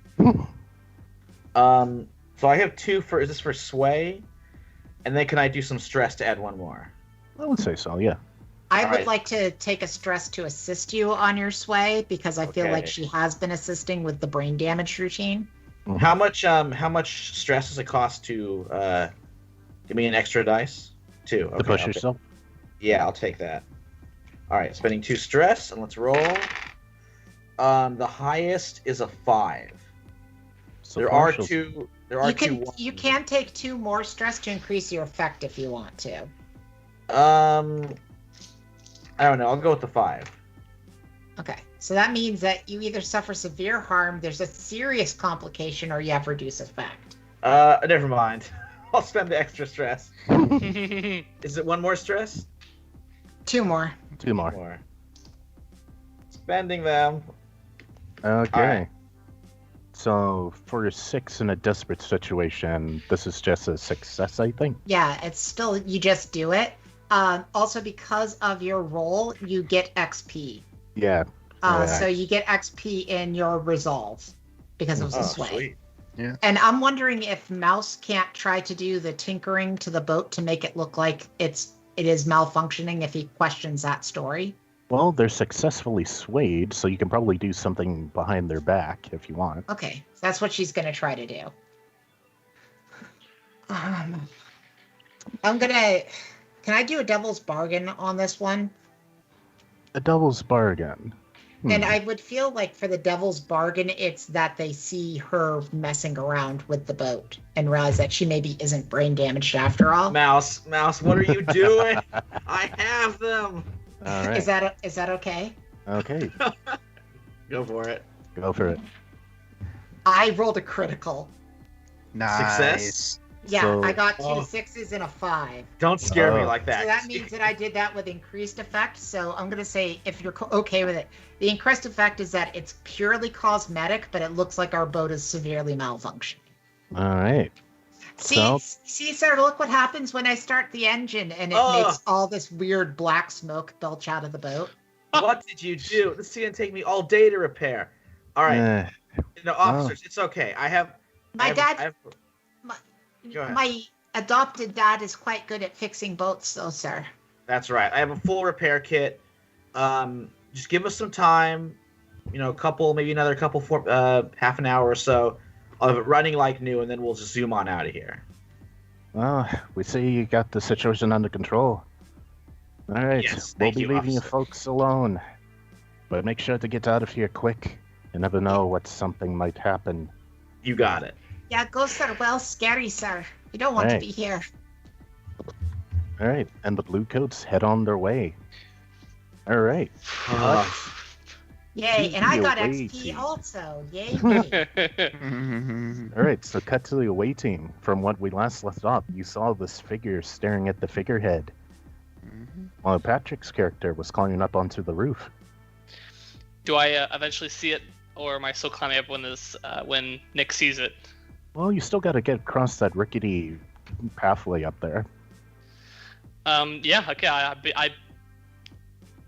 So I have 2 for. Is this for sway? And then can I do some stress to add 1 more? I would say so, yeah. I All would right. like to take a stress to assist you on your sway because I feel like Okay. she has been assisting with the brain damage routine. How much stress does it cost to give me an extra dice? 2. Okay, To push I'll yourself. Yeah, I'll take that. All right, spending 2 stress, and let's roll. The highest is a 5. So There are partial- 2. There are You 2. can take 2 more stress to increase your effect if you want to. I don't know. I'll go with the 5. Okay, so that means that you either suffer severe harm, there's a serious complication, or you have reduced effect. Never mind. I'll spend the extra stress. Is it 1 more stress? 2 more. 2 more. More. Spending them. Okay. Alright. So for a 6 in a desperate situation, this is just a success, I think. Yeah, it's still, you just do it. Also, because of your roll, you get XP. Yeah. So you get XP in your resolve because it was a sway. Sweet. And I'm wondering if Mouse can't try to do the tinkering to the boat to make it look like it is malfunctioning if he questions that story. Well, they're successfully swayed, so you can probably do something behind their back if you want. Okay, so that's what she's going to try to do. Can I do a devil's bargain on this one? A devil's bargain. And I would feel like for the devil's bargain, it's that they see her messing around with the boat and realize that she maybe isn't brain damaged after all. Mouse, what are you doing? I have them. All right. Is that okay? Okay. Go for it. Go for it. I rolled a critical. Nice. Success? Yeah, So- I got 2 Oh. 6s and a 5. Don't scare me Oh. like that. So that means that I did that with increased effect. So I'm going to say, if you're okay with it, the increased effect is that it's purely cosmetic, but it looks like our boat is severely malfunctioned. All right. See, sir, look what happens when I start the engine and it Oh. makes all this weird black smoke belch out of the boat. What did you do? This is gonna take me all day to repair. All right, Eh, officers, it's okay. I have. My dad, I have- Go ahead. my adopted dad is quite good at fixing boats, though, sir. That's right. I have a full repair kit. Just give us some time. Maybe another couple for half an hour or so. I'll have it running like new, and then we'll just zoom on out of here. well, we see you got the situation under control. All right. Yes, we'll thank be you, leaving you officer. folks alone. But make sure to get out of here quick. You never know what something might happen. You got it. Yeah, go, sir. Well, scary, sir. You don't want Hey. to be here. All right. And the Bluecoats head on their way. All right. Yay, and I Be got away, XP team. also. Yay, me. All right. So cut to the away team. From what we last left off, you saw this figure staring at the figurehead, while Patrick's character was climbing up onto the roof. Do I eventually see it, or am I still climbing up when Nick sees it? Well, you still got to get across that rickety pathway up there. Yeah, okay. I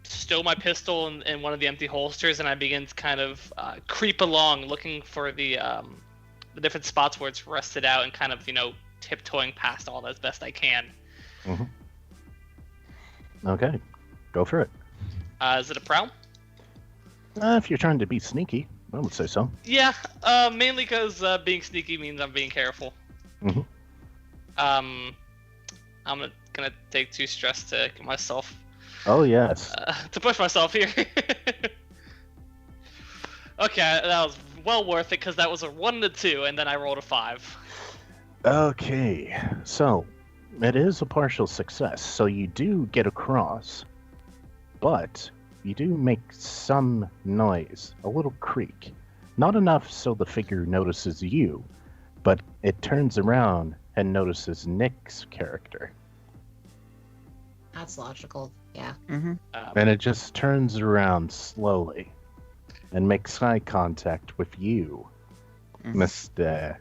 stow my pistol in one of the empty holsters, and I begin to kind of creep along, looking for the different spots where it's rusted out, and kind of tiptoeing past all that as best I can. Okay. Go for it. Is it a prowl? If you're trying to be sneaky, I would say so. Yeah, mainly because being sneaky means I'm being careful. Mhm. I'm gonna take 2 stress to get myself Oh, yes. to push myself here. Okay, that was well worth it because that was a 1 and a 2, and then I rolled a 5. Okay. So, it is a partial success. So you do get across, but you do make some noise, a little creak. Not enough so the figure notices you, but it turns around and notices Nick's character. That's logical. Yeah. And it just turns around slowly and makes eye contact with you. Mr.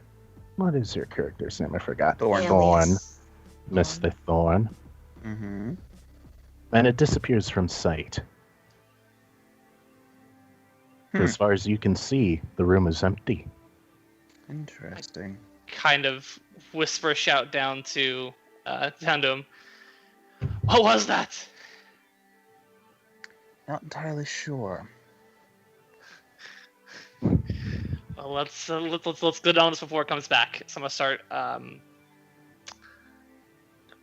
What is your character's name? I forgot. Thorn. Alias. Mr. Thorn. Mm-hmm. And it disappears from sight. As far as you can see, the room is empty. Interesting. Kind of whisper, shout down to him. What was that? Not entirely sure. Well, let's go down this before it comes back. So I'm gonna start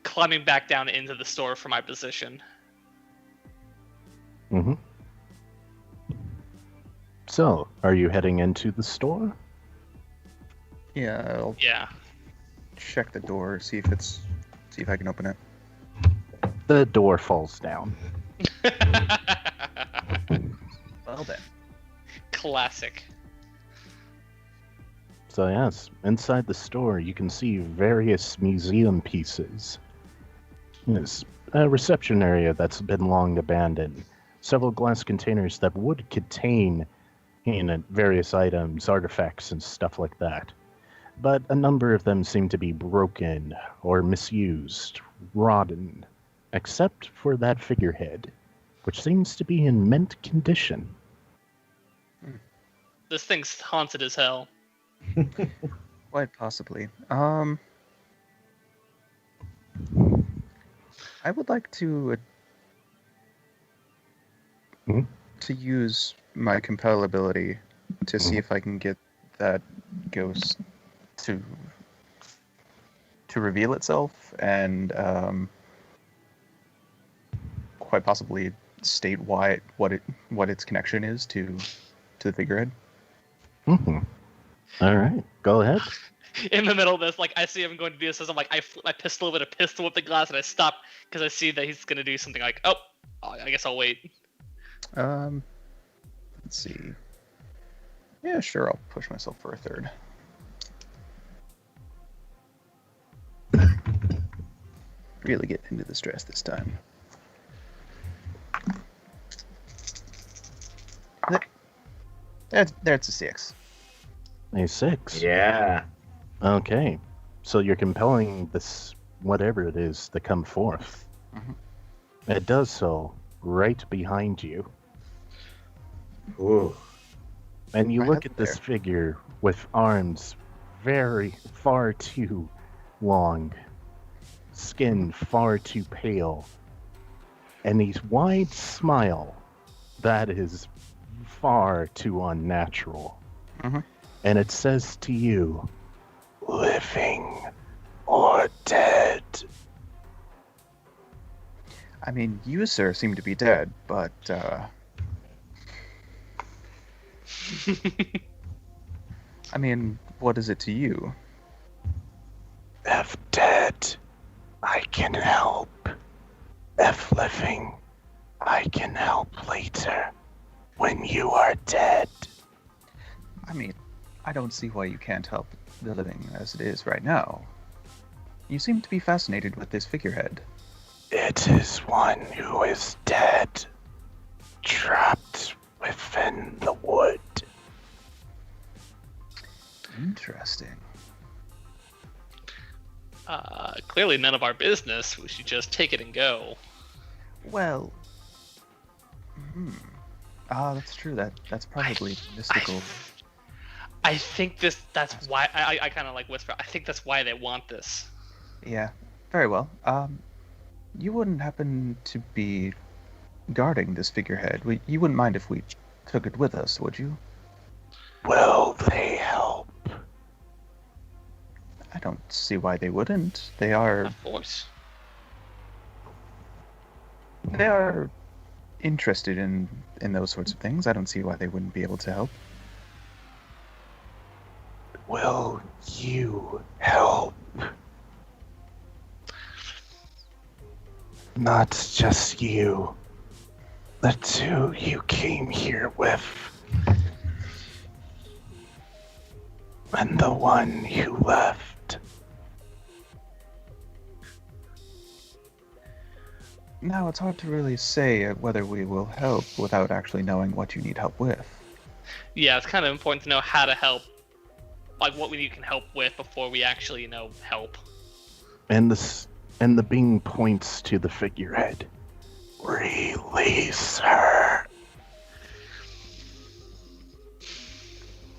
climbing back down into the store for my position. Mm-hmm. So, are you heading into the store? Yeah, I'll Yeah. check the door, see if I can open it. The door falls down. Well then. Classic. So yes, inside the store you can see various museum pieces. There's a reception area that's been long abandoned. Several glass containers that would contain various items, artifacts, and stuff like that. But a number of them seem to be broken or misused, rotten, except for that figurehead, which seems to be in mint condition. This thing's haunted as hell. Quite possibly. I would like to Mhm. to use my compel ability to see if I can get that ghost to reveal itself and quite possibly state what its connection is to the figurehead. Mm-hmm. All right, go ahead. In the middle of this, like, I see him going to do this, as I'm like, I flip my pistol with a pistol with the glass, and I stop because I see that he's gonna do something like, oh, I guess I'll wait. Let's see. Yeah, sure, I'll push myself for a third. Really getting into the stress this time. There's a 6. A 6. Yeah. Okay, so you're compelling this, whatever it is, to come forth. Mhm. It does so right behind you. Ooh. And you Right look up at this there. figure with arms far too long, skin far too pale, and a wide smile that is far too unnatural. Mhm. And it says to you, living or dead. I mean, you, sir, seem to be dead, but, I mean, what is it to you? If dead, I can help. If living, I can help later. When you are dead. I mean, I don't see why you can't help the living as it is right now. You seem to be fascinated with this figurehead. It is one who is dead, trapped within the wood. Interesting. Clearly none of our business. We should just take it and go. Well, that's true. That's probably mystical. I think that's why I kind of like whisper. I think that's why they want this. Yeah, very well. You wouldn't happen to be guarding this figurehead. You wouldn't mind if we took it with us, would you? Will they help? I don't see why they wouldn't. They are Of course. interested in those sorts of things. I don't see why they wouldn't be able to help. Will you help? Not just you. The two you came here with. And the one you left. Now, it's hard to really say whether we will help without actually knowing what you need help with. Yeah, it's kind of important to know how to help. like what you can help with before we actually, help. And the being points to the figurehead. Release her.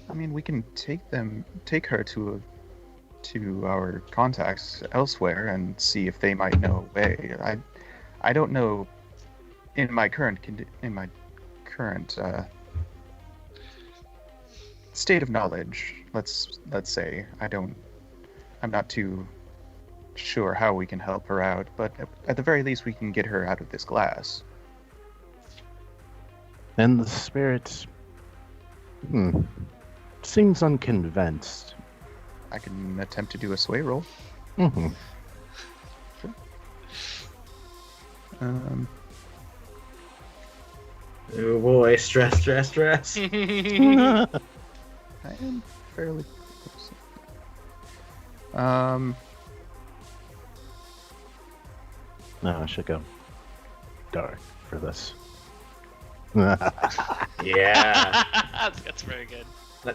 I mean, we can take her to our contacts elsewhere and see if they might know a way. I don't know. In my current state of knowledge, let's say, I'm not too sure how we can help her out, but at the very least we can get her out of this glass. And the spirit seems unconvinced. I can attempt to do a sway roll. Mm-hmm. Oh boy, stress. I am fairly close. No, I should go dark for this. Yeah. That's very good.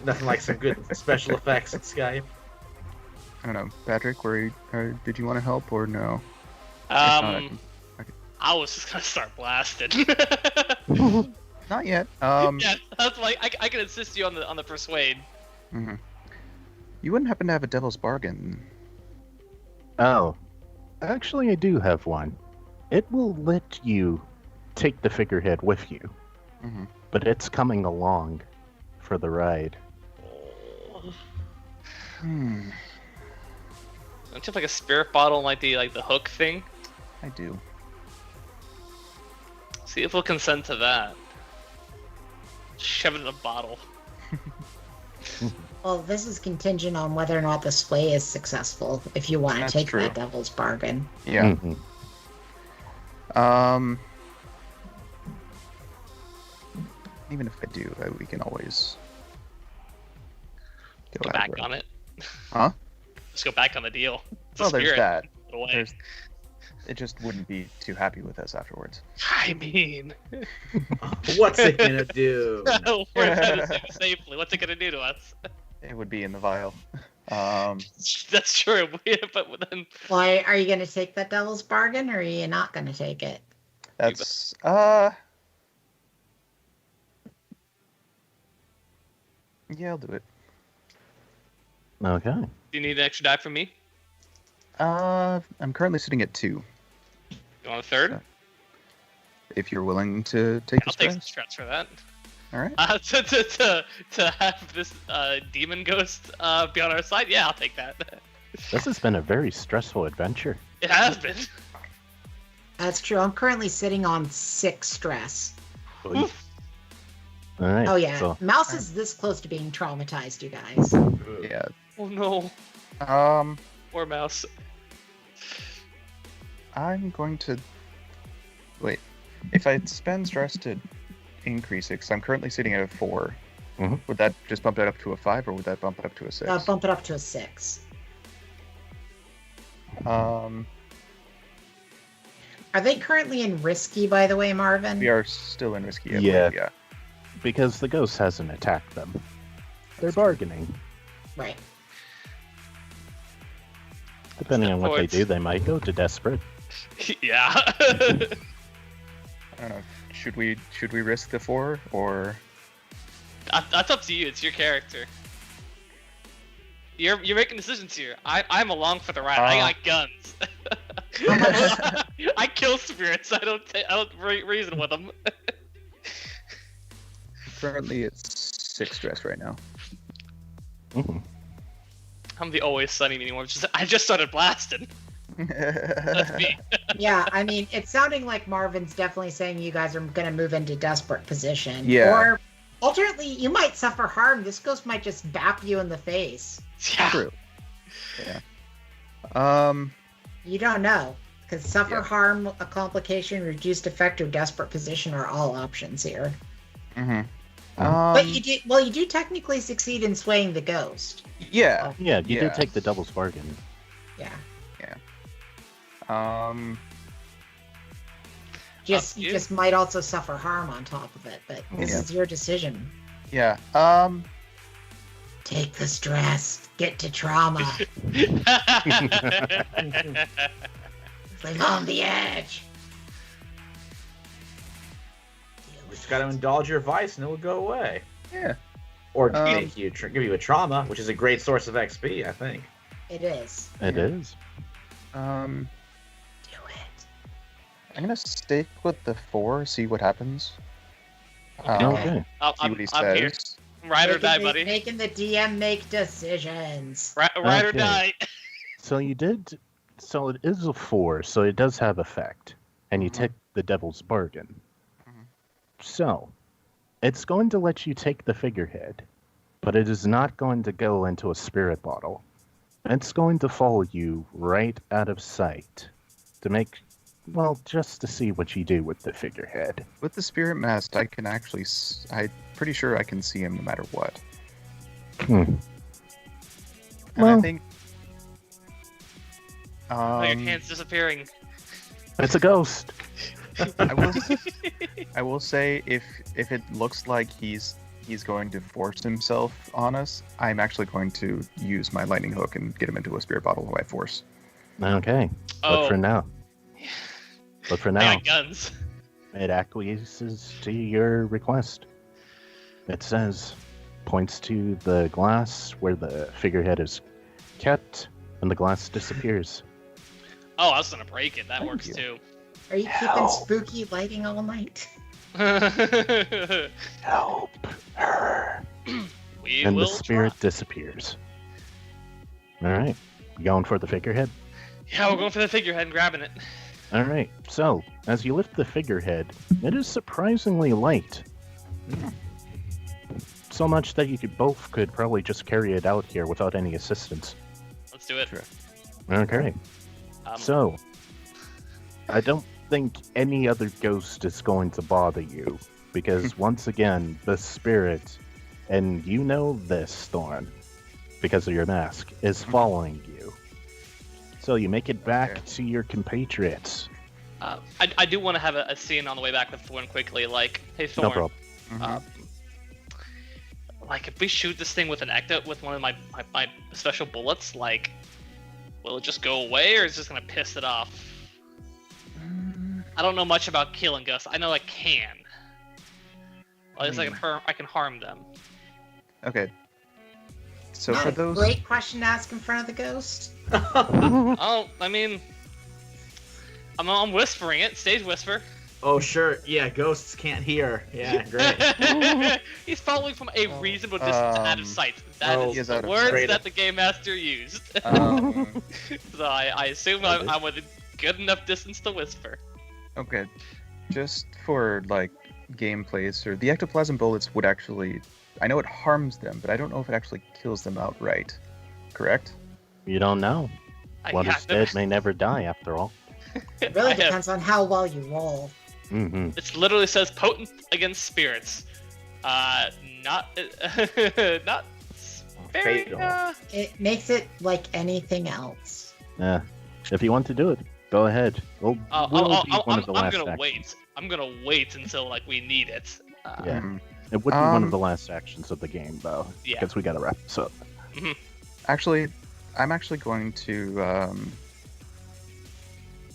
Nothing like some good special effects in Skype. I don't know, Patrick, did you want to help or no? If not, I was just gonna start blasting. Not yet. Yeah, that's like I can assist you on the persuade. Mm-hmm. You wouldn't happen to have a devil's bargain? Oh, actually, I do have one. It will let you take the figurehead with you, but it's coming along for the ride. Hmm. Don't you have like a spirit bottle, like the hook thing? I do. See if we'll consent to that. Shove it in a bottle. Well, this is contingent on whether or not the sway is successful, if you want to That's take true. that devil's bargain. Yeah. Even if I do, we can always Go back on it. Huh? Just go back on the deal. It's a Well, there's spirit. that. Put it away. It just wouldn't be too happy with us afterwards. I mean, What's it gonna do? we're gonna do it safely. What's it gonna do to us? It would be in the vial. That's true, but then Why are you going to take that devil's bargain, or are you not going to take it? That's yeah, I'll do it. Okay. do you need an extra die from me? I'm currently sitting at 2. You want a third? Sure. If you're willing to take I'll the take some stress. stress for that. All right. To have this demon ghost be on our side, yeah, I'll take that. This has been a very stressful adventure. It has been. That's true. I'm currently sitting on 6 stress. All right. Oh, yeah. So, Mouse is this close to being traumatized, you guys. Yeah. Oh no. Poor mouse. I'm going to wait. If I spend stress to increase it, because I'm currently sitting at a 4, would that just bump it up to a 5, or would that bump it up to a 6? Bump it up to a 6. Are they currently in risky, by the way, Marvin? We are still in risky. I Yeah. believe, yeah. because the ghost hasn't attacked them. They're bargaining. Right. Depending on what they Forwards. do, they might go to desperate. Yeah. I don't know. Should we risk the 4 or? That's up to you. It's your character. You're making decisions here. I'm along for the ride. I got guns. I kill spirits. I don't reason with them. Currently, it's 6 stress right now. I'm the always sunny anymore. I just started blasting. That's me. Yeah, I mean, it's sounding like Marvin's definitely saying you guys are going to move into desperate position. Yeah. Or, alternately, you might suffer harm. This ghost might just bap you in the face. Yeah. True. Yeah. You don't know. Because suffer Yeah. harm, a complication, reduced effect, or desperate position are all options here. Mm-hmm. But you do technically succeed in swaying the ghost. Yeah. Yeah, you do Yeah. take the devil's bargain. Yeah. You you. just might also suffer harm on top of it, but this Yeah. is your decision. Yeah. Take the stress. Get to trauma. Live on the edge. You just gotta indulge your vice and it will go away. Yeah. Or give you a trauma, which is a great source of XP, I think. It is. It is. Do it. I'm gonna stick with the 4, see what happens. Okay. See what he I'm here. says. Ride or die, buddy. Making the DM make decisions. Ride or Okay. die. So you did. So it is a 4, so it does have effect, and you Mhm. take the devil's bargain. Mhm. So it's going to let you take the figurehead, but it is not going to go into a spirit bottle. It's going to follow you right out of sight to make, well, just to see what you do with the figurehead. With the spirit mask, I can actually. I'm pretty sure I can see him no matter what. Hmm. And Well- I think. Oh, your hand's disappearing. It's a ghost. I will say if it looks like he's going to force himself on us, I'm actually going to use my lightning hook and get him into a spirit bottle by force. Okay. Oh, But for now. But for I now, got guns. it acquiesces to your request. It says, points to the glass where the figurehead is kept, and the glass disappears. Oh, I was gonna break it. That Thank works you. too. Are you keeping spooky lighting all night? Help her. We And will the spirit try. disappears. Alright. You going for the figurehead? Yeah, we're going for the figurehead and grabbing it. Alright. So, as you lift the figurehead, it is surprisingly light. So much that you could probably just carry it out here without any assistance. Let's do it. Sure. Okay. Um, So, I don't think any other ghost is going to bother you, because once again, the spirit, and you know this, Thorn, because of your mask, is following you. So you make it back Okay. to your compatriots. I do want to have a scene on the way back with Thorn quickly. Like, hey Thorn, No problem. um, like if we shoot this thing with with one of my special bullets, like, will it just go away or is it just gonna piss it off? I don't know much about killing ghosts. I know I can. At least I can harm them. Okay. So Not for a those, great question to ask in front of the ghost. Oh, I mean, I'm whispering it. Stage whisper. Oh, sure. Yeah, ghosts can't hear. Yeah, great. He's following from a reasonable distance out of sight. That oh, is he is the out of words sight. that the game master used. um, So I assume I'm within good enough distance to whisper. okay, just for like gameplay, so the ectoplasm bullets would actually, I know it harms them, but I don't know if it actually kills them outright. Correct? You don't know. What is dead may never die, after all. It really I have- depends on how well you roll. Mm-hmm. It literally says potent against spirits. Not not very. Fatal. It makes it like anything else. Yeah. If you want to do it, go ahead. We'll be one of the I'm last gonna actions. wait. I'm gonna wait until like we need it. Yeah. Mhm. It would be one of Um, the last actions of the game, though. Yeah. Because we gotta wrap this up. Actually, I'm actually going to,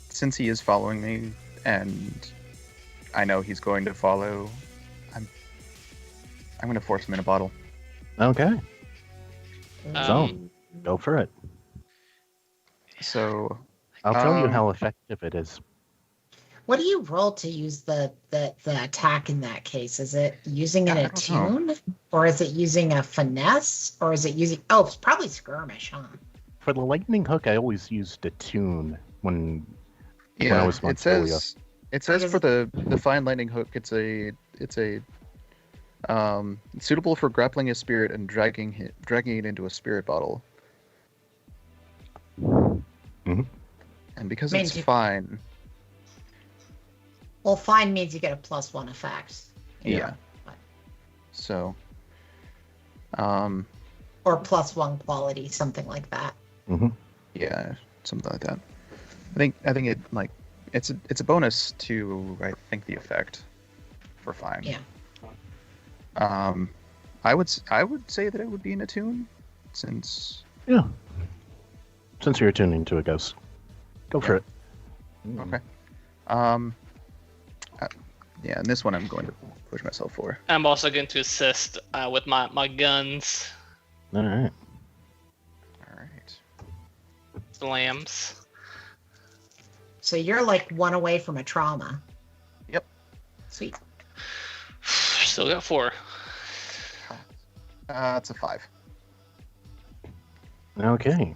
since he is following me, and I know he's going to follow, I'm going to force him in a bottle. Okay. Um, Go for it. So, I'll tell you Um, how effective it is. What do you roll to use the attack in that case? Is it using an I don't know. attune? Or is it using a finesse? Or is it using... Oh, it's probably skirmish, huh? For the lightning hook, I always used a tune when I yeah, was it Montoya. says for the fine lightning hook, it's a suitable for grappling a spirit and dragging it into a spirit bottle. Mhm. And because Means it's you- fine, Well, fine means you get a +1 effect. yeah. So, Or +1 quality, something like that. yeah, something like that. I think it like it's a bonus to, I think, the effect for fine. Yeah. I would say that it would be in attune, since Yeah. Since you're tuning to a ghost, go for it. okay. Yeah, and this one I'm going to push myself for. I'm also going to assist with my guns, All right. All right. slams. So you're like one away from a trauma. Yep. Sweet. Still got 4. It's a 5. Okay.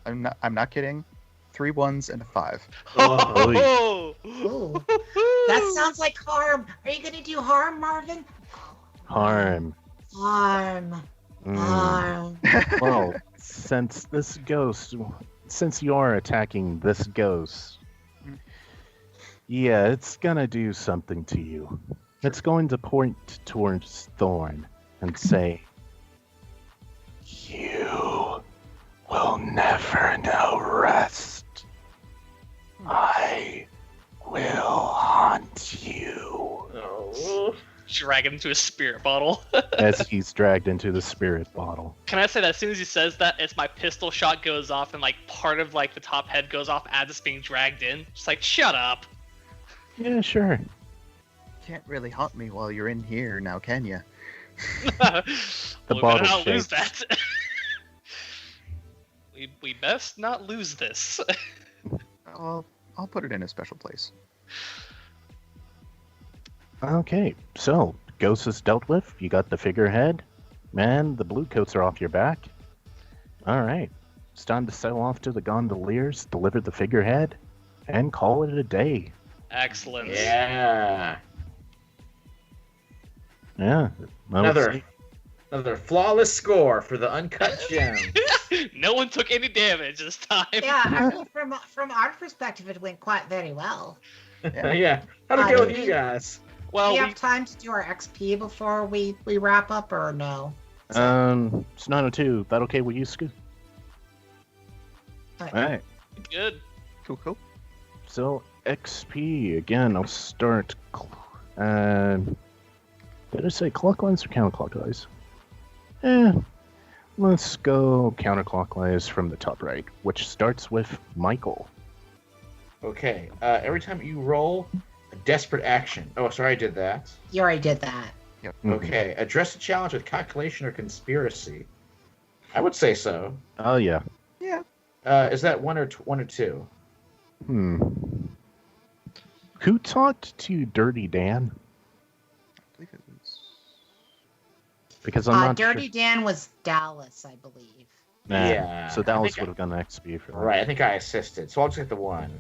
I'm not kidding. 3 1s and a 5. Oh! Ooh. That sounds like harm. Are you gonna do harm, Marvin? Harm. Harm. Mm. Harm. Well, since you are attacking this ghost, yeah, it's gonna do something to you. It's going to point towards Thorn and say, "You will never know rest. I will haunt you." Oh. Drag him into a spirit bottle. As he's dragged into the spirit bottle. Can I say that as soon as he says that, it's my pistol shot goes off and like part of like the top head goes off as it's being dragged in. Just like, shut up. Yeah, sure. Can't really haunt me while you're in here now, can you? We better bottle not lose shakes. that. we best not lose this. I'll put it in a special place. Okay, so ghost is dealt with. You got the figurehead. Man, the blue coats are off your back. Alright. It's time to sail off to the gondoliers, deliver the figurehead, and call it a day. Excellent. Yeah. Yeah. I would say- Another flawless score for the uncut gem. No one took any damage this time. Yeah, I mean, from our perspective, it went quite very well. Yeah. How'd it go with you guys? Well, Do you we, have time to do our XP before we wrap up, or no? It's 9:02. That okay with you, Scoot? Alright. Alright. good. Cool. So XP again. I'll start. Did I say clockwise or counterclockwise? Let's go counterclockwise from the top right, which starts with Michael. Okay. Every time you roll a desperate action. Oh, sorry, I did that. You already did that. Okay. Address a challenge with calculation or conspiracy. I would say so. Oh yeah. Yeah. Is that one or two? Who talked to Dirty Dan? I believe it was. Because I'm not Dirty sure. Dan was Dallas, I believe. Nah, Yeah, So I Dallas think would have gone XP for that. Right. I think I assisted, so I'll just get the one.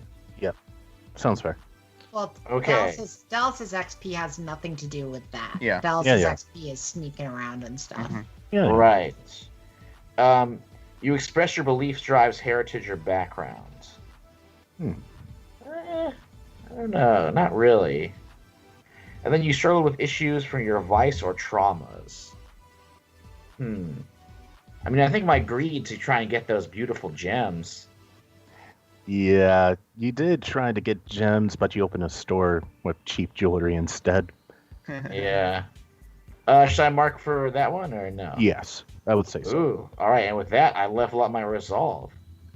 Sounds fair. Well, Okay. Dallas's XP has nothing to do with that. Yeah. Dallas's Yeah. XP is sneaking around and stuff. Mhm. Yeah. Right. You express your beliefs, drives, heritage, or background. I don't know. Not really. And then you struggle with issues from your vice or traumas. I mean, I think my greed to try and get those beautiful gems. Yeah, you did try to get gems, but you opened a store with cheap jewelry instead. Yeah. Should I mark for that one or no? Yes, I would say so. Ooh. All right. And with that, I level up my resolve.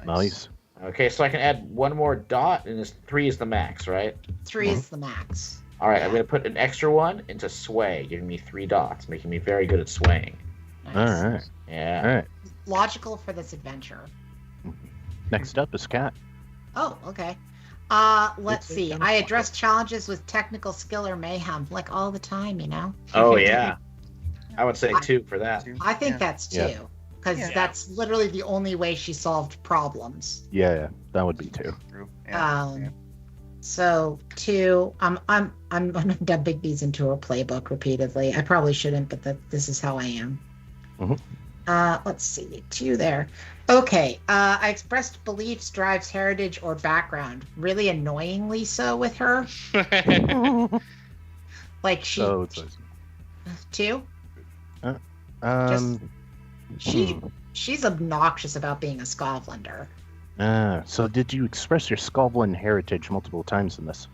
Nice. Okay, so I can add one more dot, and 3 is the max, right? 3 is the max. All right, I'm going to put an extra one into sway, giving me 3 dots, making me very good at swaying. Nice. All right. Yeah. All right. Logical for this adventure. Next up is Kat. Oh, okay. Let's see. I address challenges with technical skill or mayhem, like all the time, you know? Oh, yeah. I would say 2 for that. I think Yeah. that's Yeah. 2. Because Yeah. that's literally the only way she solved problems. Yeah, that would be 2. True. Yeah. Um, So 2, I'm gonna dub Big B's into a playbook repeatedly. I probably shouldn't, but this is how I am. Mhm. Let's see, 2 there. Okay, I expressed beliefs, drives, heritage, or background. Really annoyingly so with her. Like she So it's 2. um. She's obnoxious about being a Scotlander. So did you express your Scotland heritage multiple times in this?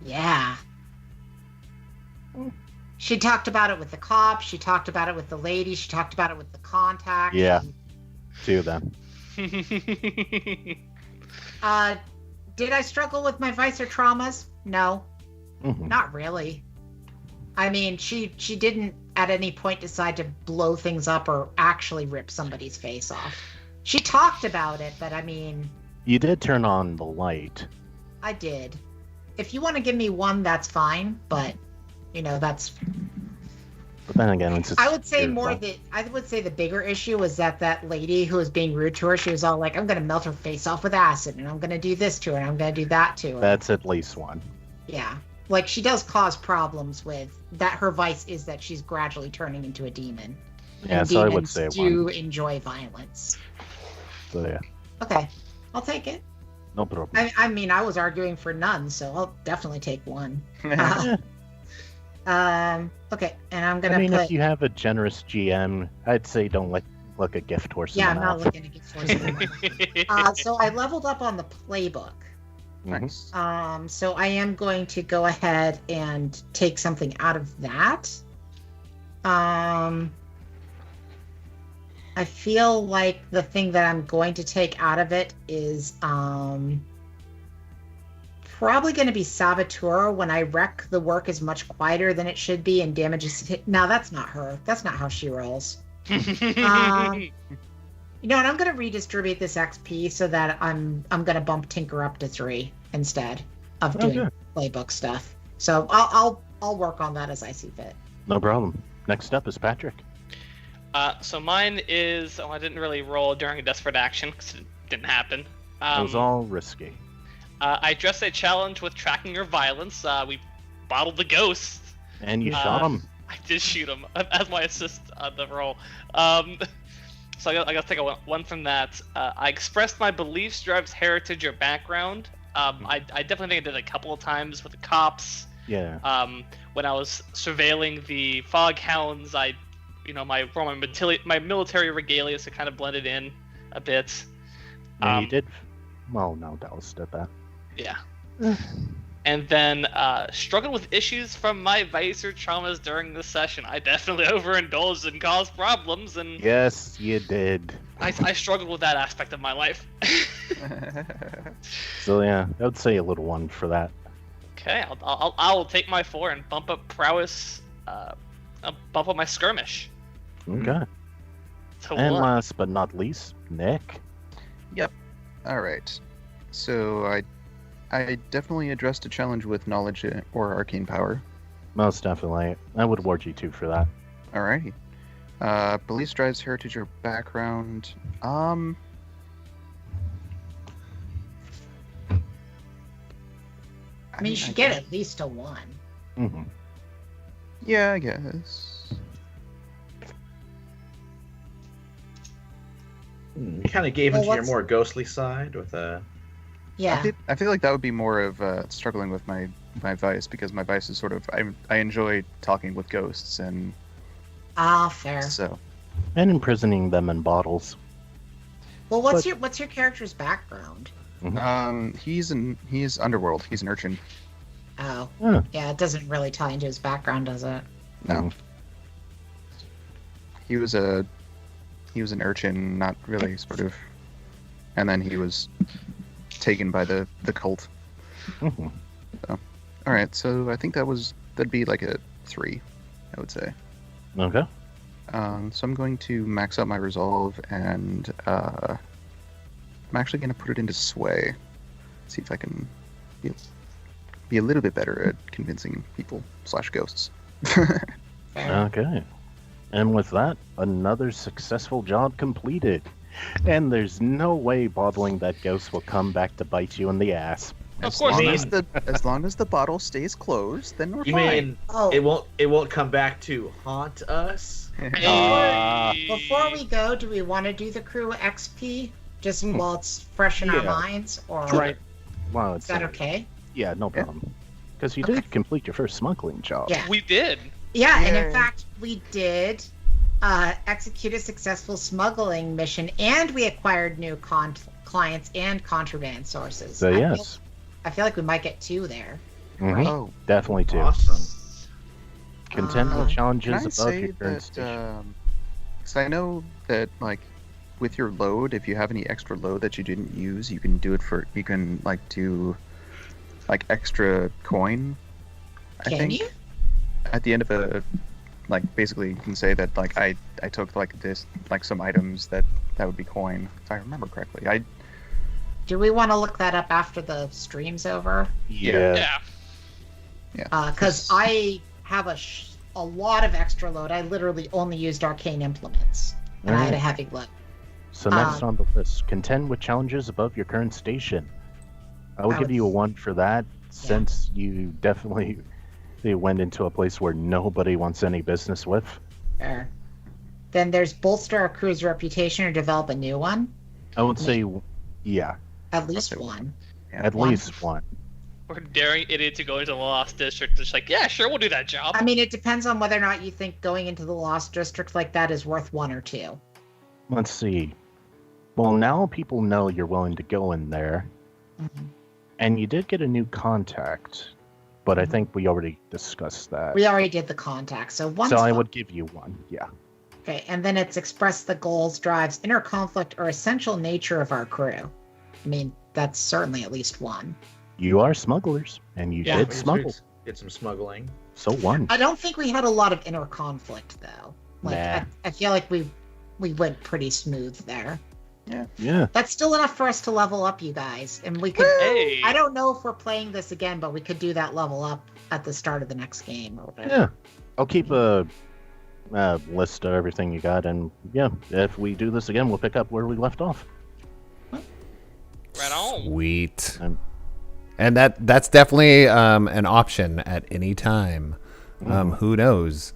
Yeah. She talked about it with the cop. She talked about it with the lady. She talked about it with the contact. Yeah. 2 of them. Did I struggle with my vice or traumas? No, Mhm. not really. I mean, she didn't at any point decide to blow things up or actually rip somebody's face off. She talked about it, but I mean, You did turn on the light. I did. If you want to give me 1, that's fine, but that's. But then again, it's just I would say your more fault. that I would say the bigger issue was that lady who was being rude to her, she was all like, "I'm gonna melt her face off with acid, and I'm gonna do this to her, and I'm gonna do that to her." That's at least one. Yeah, like she does cause problems with that. Her vice is that she's gradually turning into a demon. Yeah, And so I would demons say do 1. enjoy violence. So yeah, Okay, I'll take it. no problem. I mean, I was arguing for none, so I'll definitely take 1. Okay, and I'm gonna I mean, put. if you have a generous GM, I'd say don't look a gift horse Yeah, in I'm the not mouth. looking to get forced. So I leveled up on the playbook. Mhm. Nice. So I am going to go ahead and take something out of that. I feel like the thing that I'm going to take out of it is probably going to be Saboteur. When I wreck, the work is much quieter than it should be and damages. Now that's not her. That's not how she rolls. And I'm going to redistribute this XP so that I'm going to bump Tinker up to 3 instead of doing Okay. playbook stuff. So I'll work on that as I see fit. No problem. Next up is Patrick. So mine is. Oh, I didn't really roll during a desperate action because it didn't happen. It was all risky. I addressed a challenge with tracking your violence. We bottled the ghost. And you shot him. I did shoot him as my assist on the roll. So I got to take a 1 from that. I expressed my beliefs, drives heritage or background. I definitely think I did a couple of times with the cops. Yeah. When I was surveilling the foghounds, my military regalia, so kind of blended in a bit. Yeah, you did. Well, no, Dallas did that. Yeah. And then struggled with issues from my vice or traumas during the session. I definitely overindulged and caused problems, and Yes, you did. I struggled with that aspect of my life. So yeah, I would say a little 1 for that. Okay, I'll take my 4 and bump up prowess, bump up my skirmish Okay. to And 1. last but not least, Nick. All right. So I definitely addressed a challenge with knowledge or arcane power. Most definitely. I would award you 2 for that. Alrighty. Beliefs, drives, heritage, or background. I mean, you should get at least a 1. Hmm. Yeah, I guess. You kind of gave Well, into your what's- more ghostly side with a. Yeah. I feel like that would be more of struggling with my vice, because my vice is sort of I enjoy talking with ghosts, and Fair. so And imprisoning them in bottles. Well, what's but- your character's background? he is underworld. He's an urchin. Oh, Huh. yeah, it doesn't really tie into his background, does it? No, he was an urchin, not really sort of, and then he was taken by the cult. Mhm. All right, so I think that'd be like a 3, I would say. Okay. So I'm going to max out my resolve, and I'm actually going to put it into sway. See if I can be a little bit better at convincing people / ghosts. Fair. Okay. And with that, another successful job completed. And there's no way bottling that ghost will come back to bite you in the ass. Of course long not. as long as the bottle stays closed, then we're You fine. mean Oh, it won't come back to haunt us? before we go, do we want to do the crew XP just while it's fresh in our Yeah. minds, or Right. Well, is that okay? Yeah, no Yeah. problem. Because you Okay. did complete your first smuggling job. Yeah. We did. Yeah, and in Yay. fact, we did execute a successful smuggling mission, and we acquired new clients and contraband sources. So yes. I feel like we might get 2 there. Mhm. Oh, Definitely too. Awesome. Contend Uh, with Can challenges I above say your current that? station. Because I know that like with your load, if you have any extra load that you didn't use, you can do it for. You can like do like extra coin. I Can think you? at the end of a like basically you can say that like I took like this like some items that would be coin if I remember correctly. Do we want to look that up after the stream's over? Yeah. Yeah. Because I have a lot of extra load. I literally only used arcane implements, and I had a Alright. heavy load. So next on the list, contend with challenges above your current station. I would I give would you a s- 1 for that, since you definitely went into a place where nobody wants any business with. Fair. Then there's bolster our crew's reputation or develop a new one. I would say, yeah, At least Okay. one. at One. least 1. We're daring idiot to go into the Lost District. Just like, yeah, sure, we'll do that job. I mean, it depends on whether or not you think going into the Lost District like that is worth 1 or 2. Let's see. Well, now people know you're willing to go in there, Mhm. and you did get a new contact, but I think we already discussed that. We already did the contact, so one. So I would give you 1, yeah. Okay, and then it's express the goals, drives, inner conflict, or essential nature of our crew. I mean, that's certainly at least 1. You are smugglers, and you Yeah. did smuggle, Did some smuggling. so 1. I don't think we had a lot of inner conflict though. Like Nah. I feel like we went pretty smooth there. Yeah. That's still enough for us to level up, you guys. And we could. Hey. I don't know if we're playing this again, but we could do that level up at the start of the next game or whatever. Yeah. I'll keep a list of everything you got, and yeah, if we do this again, we'll pick up where we left off. Right on. Sweet. Um, And that's definitely an option at any time. Who knows?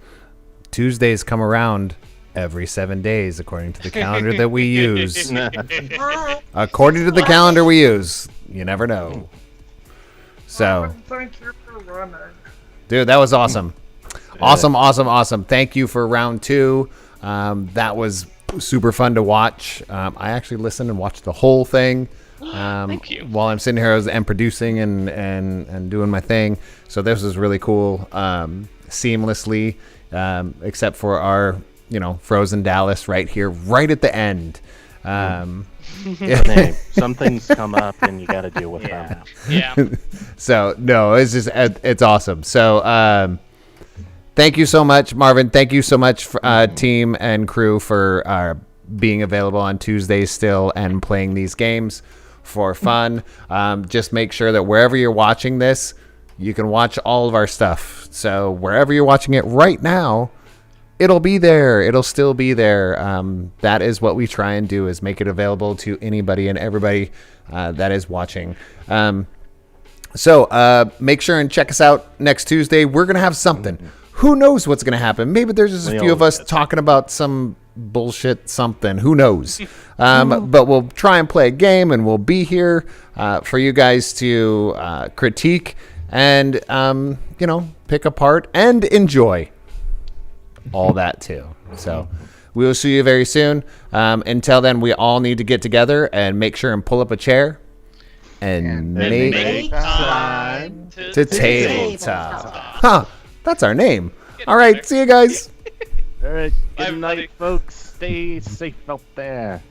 Tuesdays come around every 7 days, according to the calendar that we use. According to the calendar we use, you never know. So, dude, that was awesome. Awesome. Thank you for round 2. That was super fun to watch. I actually listened and watched the whole thing. Thank you. While I'm sitting here and producing and doing my thing. So this was really cool. Seamlessly, except for our, Frozen Dallas right here, right at the end. Hey, some things come up and you got to deal with them. Yeah. So no, it's awesome. So thank you so much, Marvin. Thank you so much, team and crew, for being available on Tuesdays still and playing these games for fun. Just make sure that wherever you're watching this, you can watch all of our stuff. So wherever you're watching it right now, it'll be there. It'll still be there. That is what we try and do, is make it available to anybody and everybody that is watching. So make sure and check us out next Tuesday. We're going to have something. Who knows what's going to happen? Maybe there's just a few of us talking about some bullshit something. Who knows? But we'll try and play a game, and we'll be here for you guys to critique and, pick apart and enjoy all that too. So we will see you very soon. Until then, we all need to get together and make sure and pull up a chair and make time to tabletop. Huh, that's our name. All right, see you guys. All right, Bye, good night, everybody. folks. Stay safe out there.